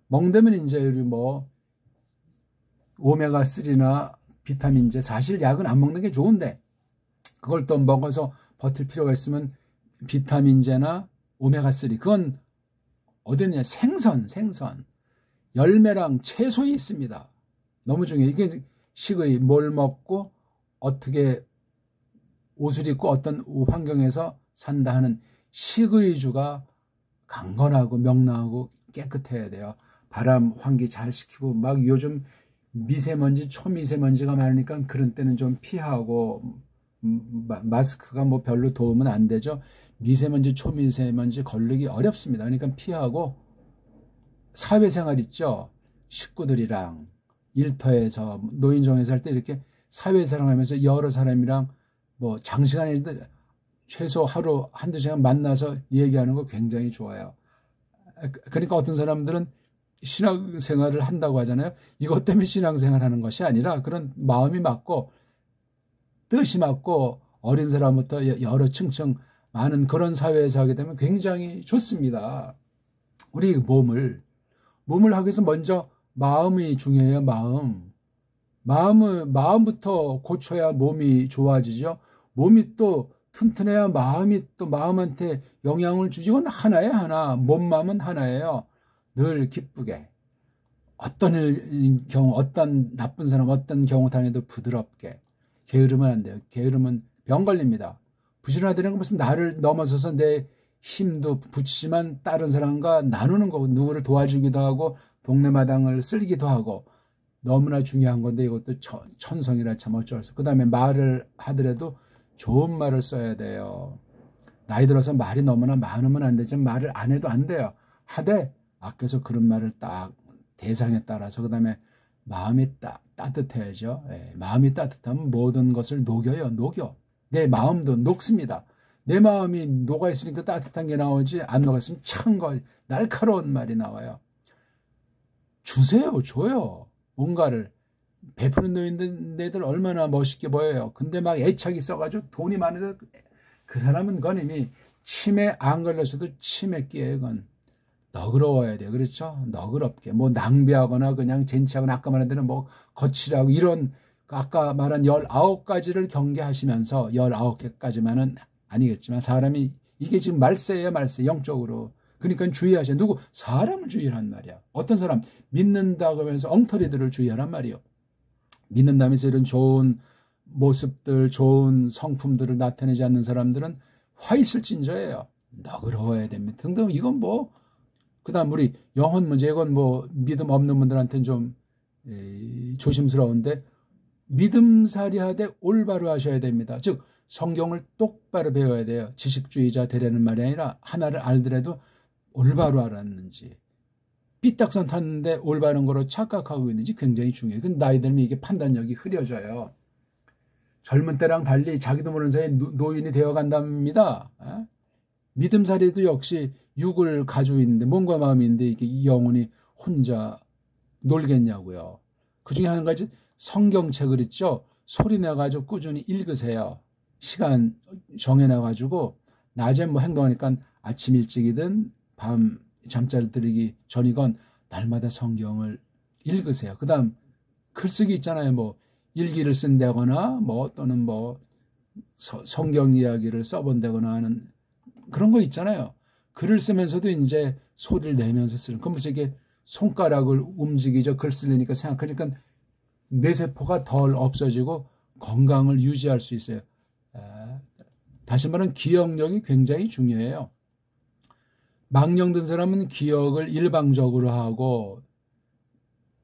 Speaker 1: 먹되면 이제 뭐 오메가3나 비타민제, 사실 약은 안 먹는 게 좋은데 그걸 또 먹어서 버틸 필요가 있으면 비타민제나 오메가3, 그건 어디냐, 생선 열매랑 채소에 있습니다. 너무 중요해요. 이게 식의 뭘 먹고 어떻게 옷을 입고 어떤 환경에서 산다 하는 식의주가 강건하고 명랑하고 깨끗해야 돼요. 바람 환기 잘 시키고, 막 요즘 미세먼지 초미세먼지가 많으니까 그런 때는 좀 피하고, 마스크가 뭐 별로 도움은 안 되죠. 미세먼지 초미세먼지 걸리기 어렵습니다. 그러니까 피하고, 사회생활 있죠. 식구들이랑 일터에서 노인정에서 할 때 이렇게 사회생활 하면서 여러 사람이랑 뭐 장시간이라도 최소 하루 한두 시간 만나서 얘기하는 거 굉장히 좋아요. 그러니까 어떤 사람들은 신앙생활을 한다고 하잖아요. 이것 때문에 신앙생활 하는 것이 아니라 그런 마음이 맞고 뜻이 맞고 어린 사람부터 여러 층층 많은 그런 사회에서 하게 되면 굉장히 좋습니다. 우리 몸을 하기 위해서 먼저 마음이 중요해요. 마음부터 고쳐야 몸이 좋아지죠. 몸이 또 튼튼해야 마음이 또 마음한테 영향을 주지. 이건 하나예요, 하나. 몸, 마음은 하나예요. 늘 기쁘게. 어떤 경우, 어떤 나쁜 사람, 어떤 경우 당해도 부드럽게. 게으르면 안 돼요. 게으르면 병 걸립니다. 부지런하다는 건 무슨 나를 넘어서서 내 힘도 붙이지만 다른 사람과 나누는 거고, 누구를 도와주기도 하고 동네 마당을 쓸기도 하고, 너무나 중요한 건데 이것도 천성이라 참 어쩔 수 없어. 그 다음에 말을 하더라도 좋은 말을 써야 돼요. 나이 들어서 말이 너무나 많으면 안 되지만 말을 안 해도 안 돼요. 하되 아껴서 그런 말을 딱 대상에 따라서, 그 다음에 마음이 따뜻해야죠. 마음이 따뜻하면 모든 것을 녹여요. 내 마음도 녹습니다. 내 마음이 녹아있으니까 따뜻한 게 나오지, 안 녹았으면 찬 거, 날카로운 말이 나와요. 주세요. 줘요. 뭔가를 베푸는 애들 얼마나 멋있게 보여요. 근데 막 애착이 있어가지고 돈이 많아서 그 사람은 건 이미 치매 안 걸렸어도 치매기에 건 너그러워야 돼요. 그렇죠? 너그럽게. 뭐 낭비하거나 그냥 젠치하거나, 아까 말한 대로 뭐 거칠하고 이런, 아까 말한 19가지를 경계하시면서, 19개까지만은 아니겠지만 사람이 이게 지금 말세예요. 말세, 영적으로. 그러니까 주의하셔야. 누구? 사람을 주의하란 말이야. 어떤 사람 믿는다고 하면서 엉터리들을 주의하란 말이요. 믿는다면서 이런 좋은 모습들, 좋은 성품들을 나타내지 않는 사람들은 화 있을진저예요. 너그러워야 됩니다. 등등. 이건 뭐, 그 다음 우리 영혼 문제, 이건 뭐 믿음 없는 분들한테는 좀 조심스러운데, 믿음살이 하되 올바로 하셔야 됩니다. 즉 성경을 똑바로 배워야 돼요. 지식주의자 되려는 말이 아니라 하나를 알더라도 올바로 알았는지, 삐딱선 탔는데 올바른 거로 착각하고 있는지 굉장히 중요해요. 근데 나이 들면 이게 판단력이 흐려져요. 젊은 때랑 달리 자기도 모르는 사이에 노인이 되어간답니다. 믿음살이도 역시 육을 가지고 있는데 몸과 마음이 있는데 이게 영혼이 혼자 놀겠냐고요. 그중에 한 가지 성경책을 있죠. 소리 내가지고 꾸준히 읽으세요. 시간 정해놔가지고 낮에 뭐 행동하니까 아침 일찍이든 밤 잠자리 들기 전이건 날마다 성경을 읽으세요. 그 다음 글쓰기 있잖아요. 뭐 일기를 쓴다거나 뭐 또는 뭐 성경 이야기를 써본다거나 하는 그런 거 있잖아요. 글을 쓰면서도 이제 소리를 내면서 쓰는. 그럼 이게 손가락을 움직이죠. 글 쓰려니까 생각하니까 뇌세포가 덜 없어지고 건강을 유지할 수 있어요. 다시 말하면 기억력이 굉장히 중요해요. 망령된 사람은 기억을 일방적으로 하고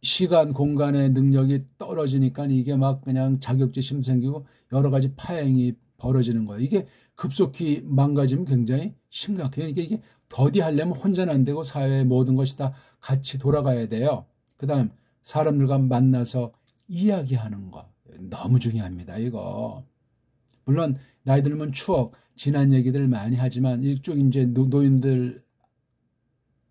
Speaker 1: 시간, 공간의 능력이 떨어지니까 이게 막 그냥 자격지심 생기고 여러 가지 파행이 벌어지는 거예요. 이게 급속히 망가지면 굉장히 심각해요. 이게 더디하려면 혼자는 안 되고 사회의 모든 것이 다 같이 돌아가야 돼요. 그 다음 사람들과 만나서 이야기하는 거 너무 중요합니다. 이거 물론 나이 들면 추억, 지난 얘기들 많이 하지만 일종 이제 노인들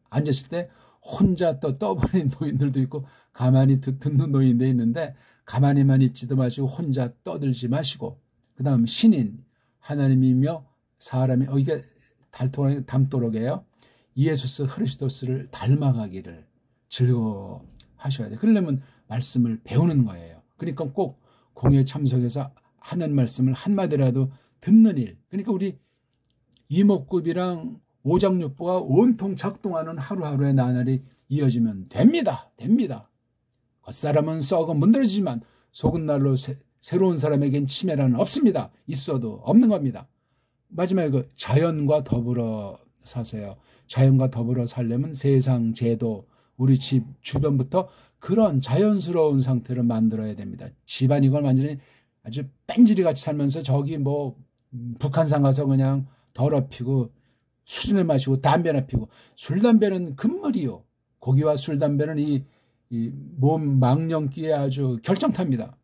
Speaker 1: 앉았을 때 혼자 떠버린 노인들도 있고 가만히 듣는 노인도 있는데 가만히만 있지도 마시고 혼자 떠들지 마시고 그 다음 신인 하나님이며 사람이 이게 닮도록해요. 예수스 그리스도스를 닮아가기를 즐거워하셔야 돼요. 그러려면 말씀을 배우는 거예요. 그러니까 꼭 공회에 참석해서 하는 말씀을 한마디라도 듣는 일. 그러니까 우리 이목구비랑 오장육부가 온통 작동하는 하루하루의 나날이 이어지면 됩니다. 겉사람은 썩어 문드러지지만 속은 날로 새로운 사람에겐 치매라는 없습니다. 있어도 없는 겁니다. 마지막에 자연과 더불어 사세요. 자연과 더불어 살려면 세상, 제도, 우리 집 주변부터 그런 자연스러운 상태를 만들어야 됩니다. 집안이건 완전히 아주 뺀질이 같이 살면서 저기 뭐 북한산 가서 그냥 더럽히고 술을 마시고 담배나 피고 술, 담배는 금물이요. 고기와 술, 담배는 이 몸 망령기에 아주 결정탑니다.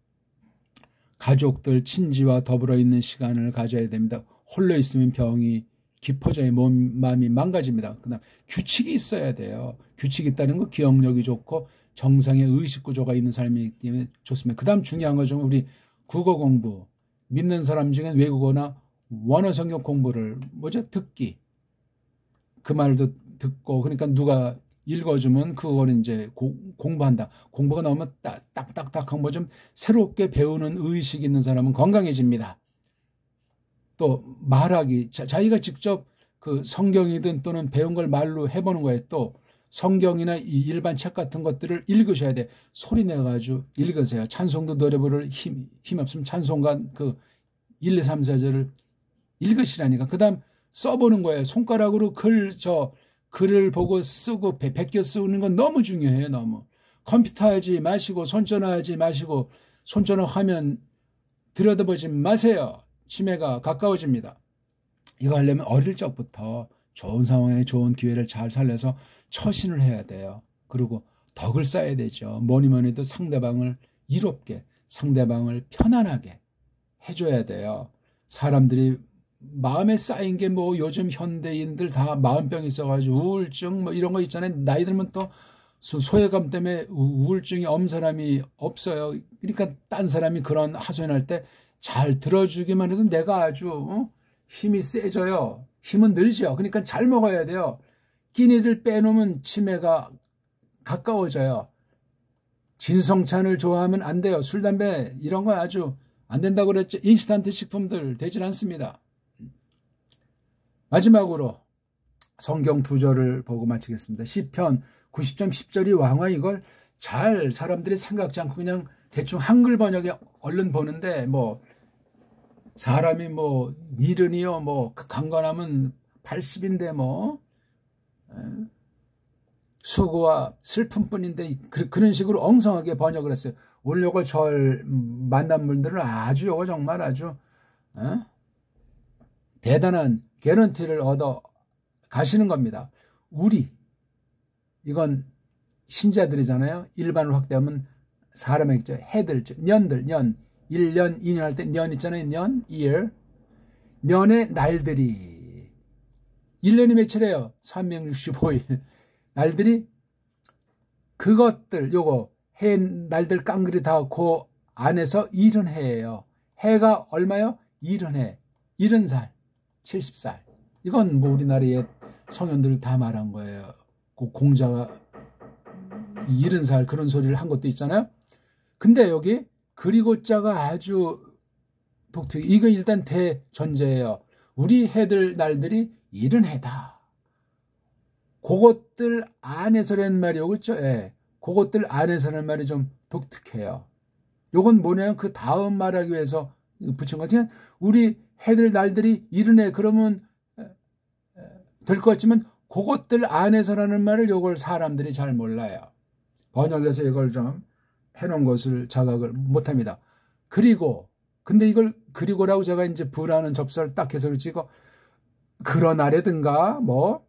Speaker 1: 가족들, 친지와 더불어 있는 시간을 가져야 됩니다. 홀로 있으면 병이 깊어져야 마음이 망가집니다. 그다음 규칙이 있어야 돼요. 규칙이 있다는 거 기억력이 좋고 정상의 의식 구조가 있는 사람이기 때문에 좋습니다. 그다음 중요한 거 좀 우리 국어 공부, 믿는 사람 중에 외국어나 원어 성경 공부를 듣기. 그 말도 듣고 그러니까 누가 읽어주면 그거를 이제 공부한다. 공부가 나오면 딱딱딱한 뭐 좀 새롭게 배우는 의식 있는 사람은 건강해집니다. 또 말하기, 자기가 직접 그 성경이든 또는 배운 걸 말로 해보는 거예요. 또 성경이나 이 일반 책 같은 것들을 읽으셔야 돼. 소리 내가지고 읽으세요. 찬송도 노래 부를 힘 없으면 찬송가 그 1, 2, 3, 4절을 읽으시라니까. 그 다음 써보는 거예요. 손가락으로 글을 보고 쓰고 베껴 쓰는 건 너무 중요해요. 너무. 컴퓨터 하지 마시고 손전화 하지 마시고 손전화 화면 들여다보지 마세요. 치매가 가까워집니다. 이거 하려면 어릴 적부터 좋은 상황에 좋은 기회를 잘 살려서 처신을 해야 돼요. 그리고 덕을 쌓아야 되죠. 뭐니 해도 상대방을 이롭게, 상대방을 편안하게 해줘야 돼요. 사람들이 마음에 쌓인 게 뭐 요즘 현대인들 다 마음병이 있어가지고 우울증 뭐 이런 거 있잖아요. 나이 들면 또 소외감 때문에 우울증이 없는 사람이 없어요. 그러니까 딴 사람이 그런 하소연할 때 잘 들어주기만 해도 내가 아주 힘이 세져요. 힘은 늘죠. 그러니까 잘 먹어야 돼요. 끼니를 빼놓으면 치매가 가까워져요. 진성찬을 좋아하면 안 돼요. 술, 담배 이런 거 아주 안 된다고 그랬죠. 인스턴트 식품들 되질 않습니다. 마지막으로 성경 2절을 보고 마치겠습니다. 시편 90점 10절이 왕화 이걸 잘 사람들이 생각지 않고 그냥 대충 한글 번역에 얼른 보는데 뭐 사람이 뭐 일은이요 뭐 강건함은 80인데 뭐 수고와 슬픔뿐인데 그런 식으로 엉성하게 번역을 했어요. 오늘 요걸 절 만난 분들은 아주 요거 정말 아주 대단한 개런티를 얻어 가시는 겁니다. 이건 신자들이잖아요. 일반으로 확대하면 사람에게 해들, 년들, 년, 1년, 2년 할 때 년 있잖아요. 년, year. 년의 날들이 1년이 며칠이에요? 365일. 날들이 그것들 요거 해 날들 깡그리 다 그 안에서 70해예요. 해가 얼마요? 70해. 70살, 70살. 이건 뭐 우리나라의 성현들 다 말한 거예요. 그 공자가 70살 그런 소리를 한 것도 있잖아요. 근데 여기 그리고자가 아주 독특해. 이거 일단 대전제예요. 우리 해들 날들이 70해다. 그것들 안에서라는 말이요. 그렇죠? 예. 그것들 안에서라는 말이 좀 독특해요. 요건 뭐냐면 그 다음 말하기 위해서 붙인 것 같아요. 우리 해들 날들이 70해 그러면 될 것 같지만 그것들 안에서라는 말을 요걸 사람들이 잘 몰라요. 번역해서 이걸 좀 해놓은 것을 자각을 못합니다. 그리고 근데 이걸 그리고라고 제가 이제 부라는 접설을 딱 해서 찍어 그러나라든가 뭐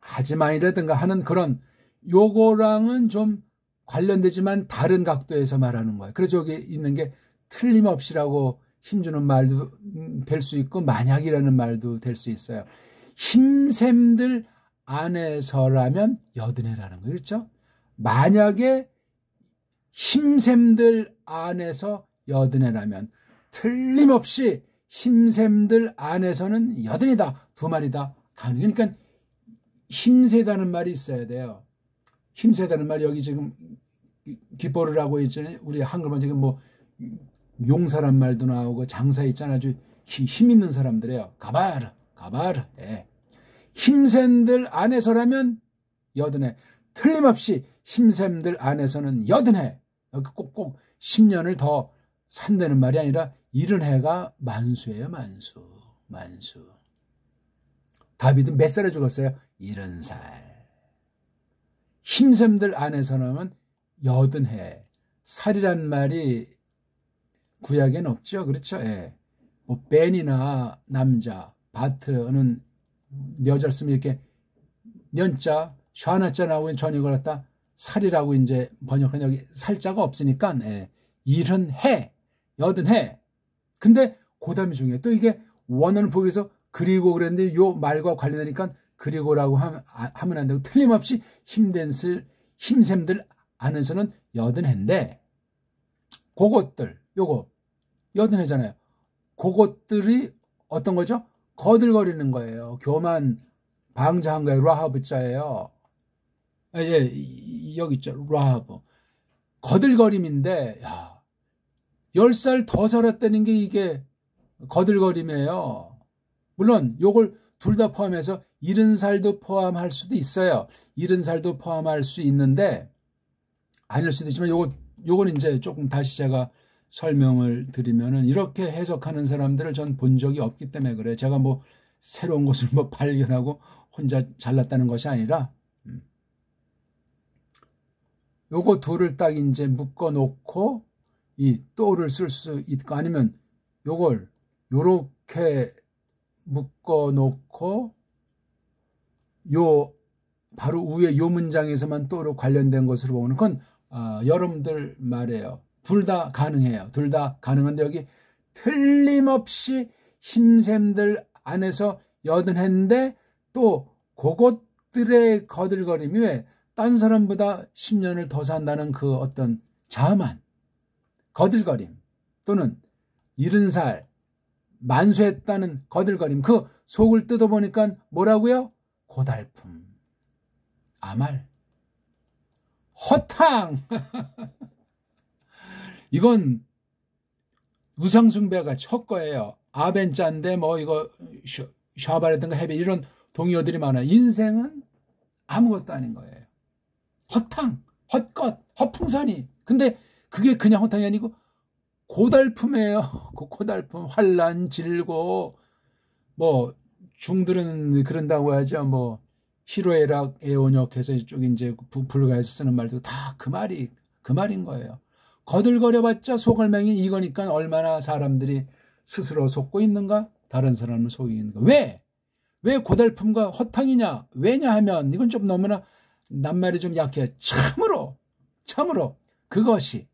Speaker 1: 하지만이라든가 하는 그런 요거랑은 좀 관련되지만 다른 각도에서 말하는 거예요. 그래서 여기 있는 게 틀림없이라고 힘주는 말도 될 수 있고 만약이라는 말도 될 수 있어요. 힘샘들 안에서라면 여든해라는 거예요. 그렇죠? 만약에 힘샘들 안에서 여든해라면 틀림없이 힘샘들 안에서는 여든이다. 두 말이다. 그러니까 힘세다는 말이 있어야 돼요. 힘세다는 말이 여기 지금 기뻐를 하고 있잖아요. 우리 한글만 지금 뭐 용사란 말도 나오고 장사 있잖아요. 아주 힘 있는 사람들이에요. 가바르. 예. 힘센들 안에서라면 여든해. 틀림없이 힘샘들 안에서는 여든해. 여기 꼭꼭 10년을 더 산다는 말이 아니라 70해가 만수예요. 만수. 다윗은 몇 살에 죽었어요? 70살. 힘샘들 안에서는 80해. 살이란 말이 구약에는 없죠. 그렇죠? 예. 뭐 벤이나 남자, 바트는 여자를 쓰면 이렇게 년자, 샤나자 나오면 전이 걸었다. 살이라고 이제 번역한 여기 살자가 없으니까 70해, 80해. 근데 고담이 중요해. 또 이게 원어는 보기에서 그리고 그랬는데 요 말과 관련되니까 그리고라고 하면 안 되고 틀림없이 힘샘들 안에서는 80해인데 그것들 요거 80해잖아요. 그것들이 어떤 거죠? 거들거리는 거예요. 교만 방자한 거예요. 라하브자예요. 예, 여기 있죠. 라하브. 거들거림인데 10살 더 살았다는 게 이게 거들거림이에요. 물론 요걸 둘 다 포함해서 70살도 포함할 수도 있어요. 70살도 포함할 수 있는데 아닐 수도 있지만 요거는 이제 조금 다시 제가 설명을 드리면은 이렇게 해석하는 사람들을 전 본 적이 없기 때문에 그래. 제가 뭐 새로운 것을 뭐 발견하고 혼자 잘났다는 것이 아니라 요거 둘을 딱 이제 묶어 놓고 이 또를 쓸 수 있고 아니면 요걸 요렇게 묶어 놓고 요 바로 위에 요 문장에서만 또로 관련된 것으로 보는 건 여러분들 말이에요. 둘 다 가능해요. 둘 다 가능한데 여기 틀림없이 힘샘들 안에서 80해인데 또 그것들의 거들거림이 왜 딴 사람보다 10년을 더 산다는 그 어떤 자만 거들거림 또는 70살 만수했다는 거들거림 그 속을 뜯어보니까 뭐라고요? 고달픔, 아말, 허탕 이건 우상숭배가 첫 거예요. 아벤자인데 뭐 이거 샤바라든가 헤베 이런 동요들이 많아요. 인생은 아무것도 아닌 거예요. 허탕, 헛것, 허풍선이. 근데 그게 그냥 허탕이 아니고 고달픔이에요. 고달픔, 환란, 질고 뭐 중들은 그런다고 하죠. 뭐 희로애락, 애원역해서 이쪽 이제 불가에서 쓰는 말도 다 그 말인 거예요. 거들거려봤자 속을맹이 이거니까 얼마나 사람들이 스스로 속고 있는가? 다른 사람을 속이는가? 왜 고달픔과 허탕이냐? 왜냐 하면 이건 좀 너무나 낱말이 좀 약해. 참으로 그것이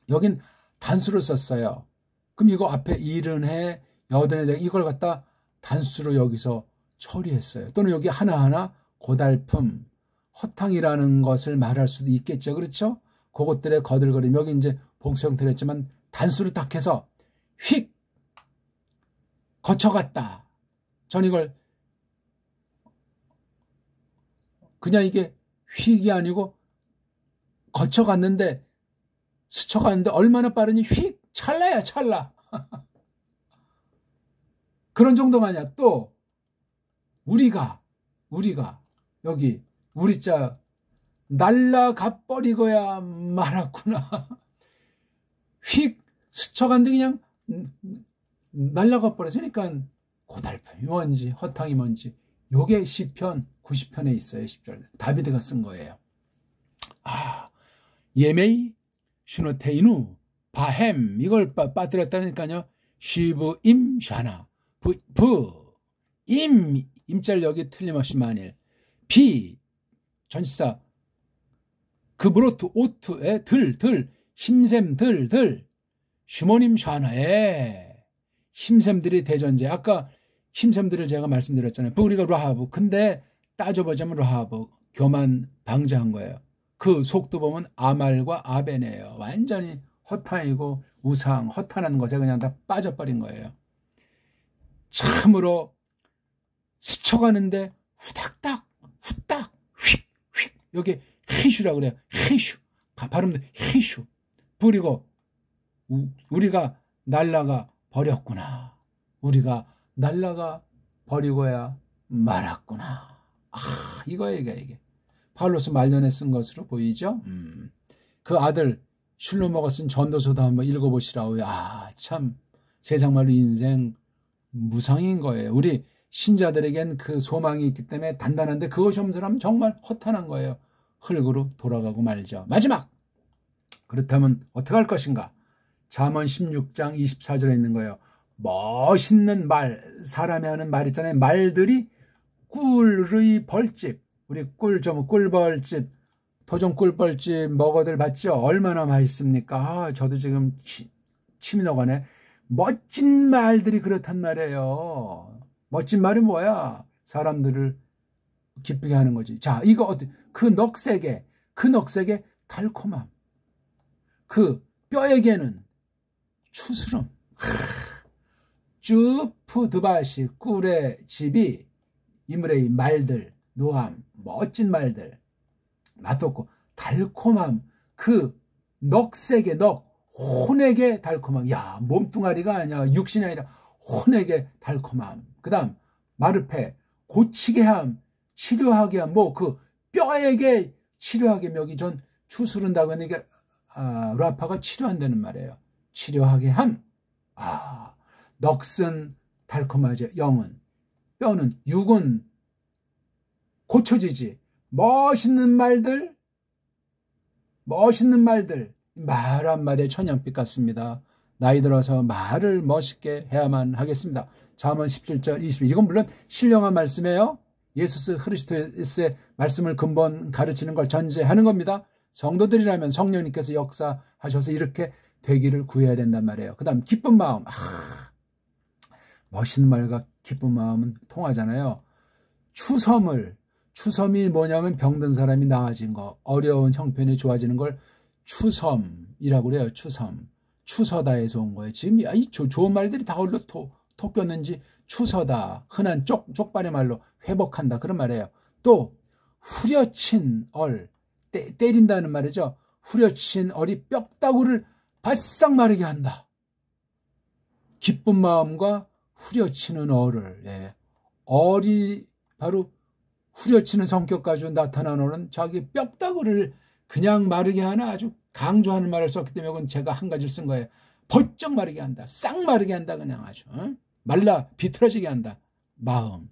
Speaker 1: 여긴 단수로 썼어요. 그럼 이거 앞에 70해, 80해 이걸 갖다 단수로 여기서 처리했어요. 또는 여기 하나하나 고달픔, 허탕이라는 것을 말할 수도 있겠죠. 그렇죠? 그것들의 거들거림. 여기 이제 복수 형태로 했지만 단수로 딱 해서 휙 거쳐갔다. 전 이걸 그냥 이게 휙이 아니고 거쳐갔는데 스쳐갔는데 얼마나 빠르니 휙 찰나야 찰나. 그런 정도가 아니야. 또 우리가 여기 우리자 날라가 버리고야 말았구나. 휙 스쳐갔는데 그냥 날라가 버려서 그러니까 고달픔이 뭔지 허탕이 뭔지 요게 시편 90편에 있어요. 10절 다비드가 쓴 거예요. 예메이 슈노테이누 바햄 이걸 빠뜨렸다니까요. 쉬브임 샤나 임자를 여기 틀림없이 만일 비 전치사 그브로트 오트에 들 힘샘 들 슈모님 샤나에 힘샘들이 대전제. 아까 힘샘들을 제가 말씀드렸잖아요. 우리가 라하브. 근데 따져보자면 라하브 교만 방자한 거예요. 그 속도 보면 아말과 아벤이에요. 완전히 허탄이고 우상, 허탄한 것에 그냥 다 빠져버린 거예요. 참으로 스쳐가는데 후닥닥, 후딱, 휙. 여기 히슈라고 그래요. 히슈. 발음도 히슈. 그리고 우리가 날라가 버렸구나. 우리가 날라가 버리고야 말았구나. 이거예요, 이게. 바울로서 말년에 쓴 것으로 보이죠? 그 아들 슐로모가 쓴 전도서도 한번 읽어보시라고요. 참 세상 말로 인생 무상인 거예요. 우리 신자들에겐 그 소망이 있기 때문에 단단한데 그것이 없는 사람은 정말 허탄한 거예요. 흙으로 돌아가고 말죠. 마지막! 그렇다면 어떻게 할 것인가? 잠언 16장 24절에 있는 거예요. 멋있는 말, 사람이 하는 말 있잖아요. 말들이 꿀의 벌집, 우리 꿀벌집, 토종 꿀벌집 먹어들 봤죠? 얼마나 맛있습니까? 저도 지금 침이 나가네. 멋진 말들이 그렇단 말이에요. 멋진 말이 뭐야? 사람들을 기쁘게 하는 거지. 자, 이거 어때? 그 넉색의 달콤함. 그 뼈에게는 추스름. 쭈푸드바시 꿀의 집이 이물의 말들, 노함, 멋진 말들, 맛없고 달콤함, 그 넉색의 혼액의 달콤함. 야, 몸뚱아리가 아니야. 육신이 아니라 혼액의 달콤함. 그 다음 마르페, 고치게 함, 치료하게 함, 그 뼈에게 치료하게 함. 여기 전 추스른다고 하는 게 라파가 치료한다는 말이에요. 치료하게 함. 넋은 달콤하죠. 영은, 뼈는, 육은 고쳐지지. 멋있는 말들 말 한마디에 천냥빛 같습니다. 나이 들어서 말을 멋있게 해야만 하겠습니다. 잠언 17절 20. 이건 물론 신령한 말씀이에요. 예수 그리스도의 말씀을 근본 가르치는 걸 전제하는 겁니다. 성도들이라면 성령님께서 역사하셔서 이렇게 되기를 구해야 된단 말이에요. 그 다음 기쁜 마음. 멋있는 말과 기쁜 마음은 통하잖아요. 추섬이 뭐냐면 병든 사람이 나아진 거, 어려운 형편이 좋아지는 걸 추섬이라고 그래요. 추서다에서 온 거예요. 지금 이 좋은 말들이 다 어디로 톡꼈는지 추서다. 흔한 쪽발의 말로 회복한다. 그런 말이에요. 또 후려친 얼, 때린다는 말이죠. 후려친 얼이 뼈다구를 바싹 마르게 한다. 기쁜 마음과 후려치는 얼을, 얼이 바로 후려치는 성격 가지고 나타난 얼은 자기 뼈다구를 그냥 마르게 하나 아주 강조하는 말을 썼기 때문에 이건 제가 한 가지를 쓴 거예요. 벌쩍 마르게 한다. 싹 마르게 한다. 그냥 아주 말라 비틀어지게 한다. 마음.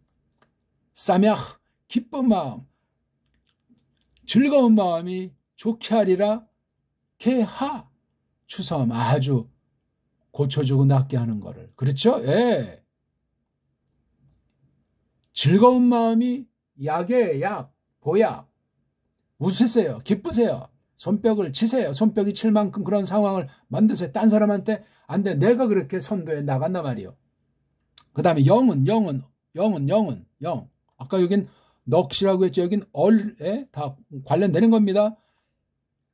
Speaker 1: 사미ach, 기쁜 마음. 즐거운 마음이 좋게 하리라. 개하, 추섬, 아주 고쳐주고 낫게 하는 거를. 그렇죠? 예. 즐거운 마음이 약의 약, 보약. 웃으세요. 기쁘세요. 손뼉을 치세요. 손뼉이 칠 만큼 그런 상황을 만드세요. 딴 사람한테 안 돼. 내가 그렇게 선도해 나간단 말이에요. 그 다음에 영은. 영. 아까 여긴 넋이라고 했죠. 여긴 얼에 다 관련되는 겁니다.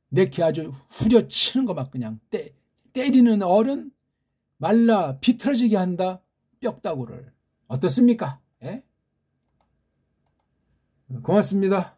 Speaker 1: 내키 아주 후려치는 거 막 그냥 때리는 얼은 말라 비틀어지게 한다. 뼈다구를. 어떻습니까? 예? 고맙습니다.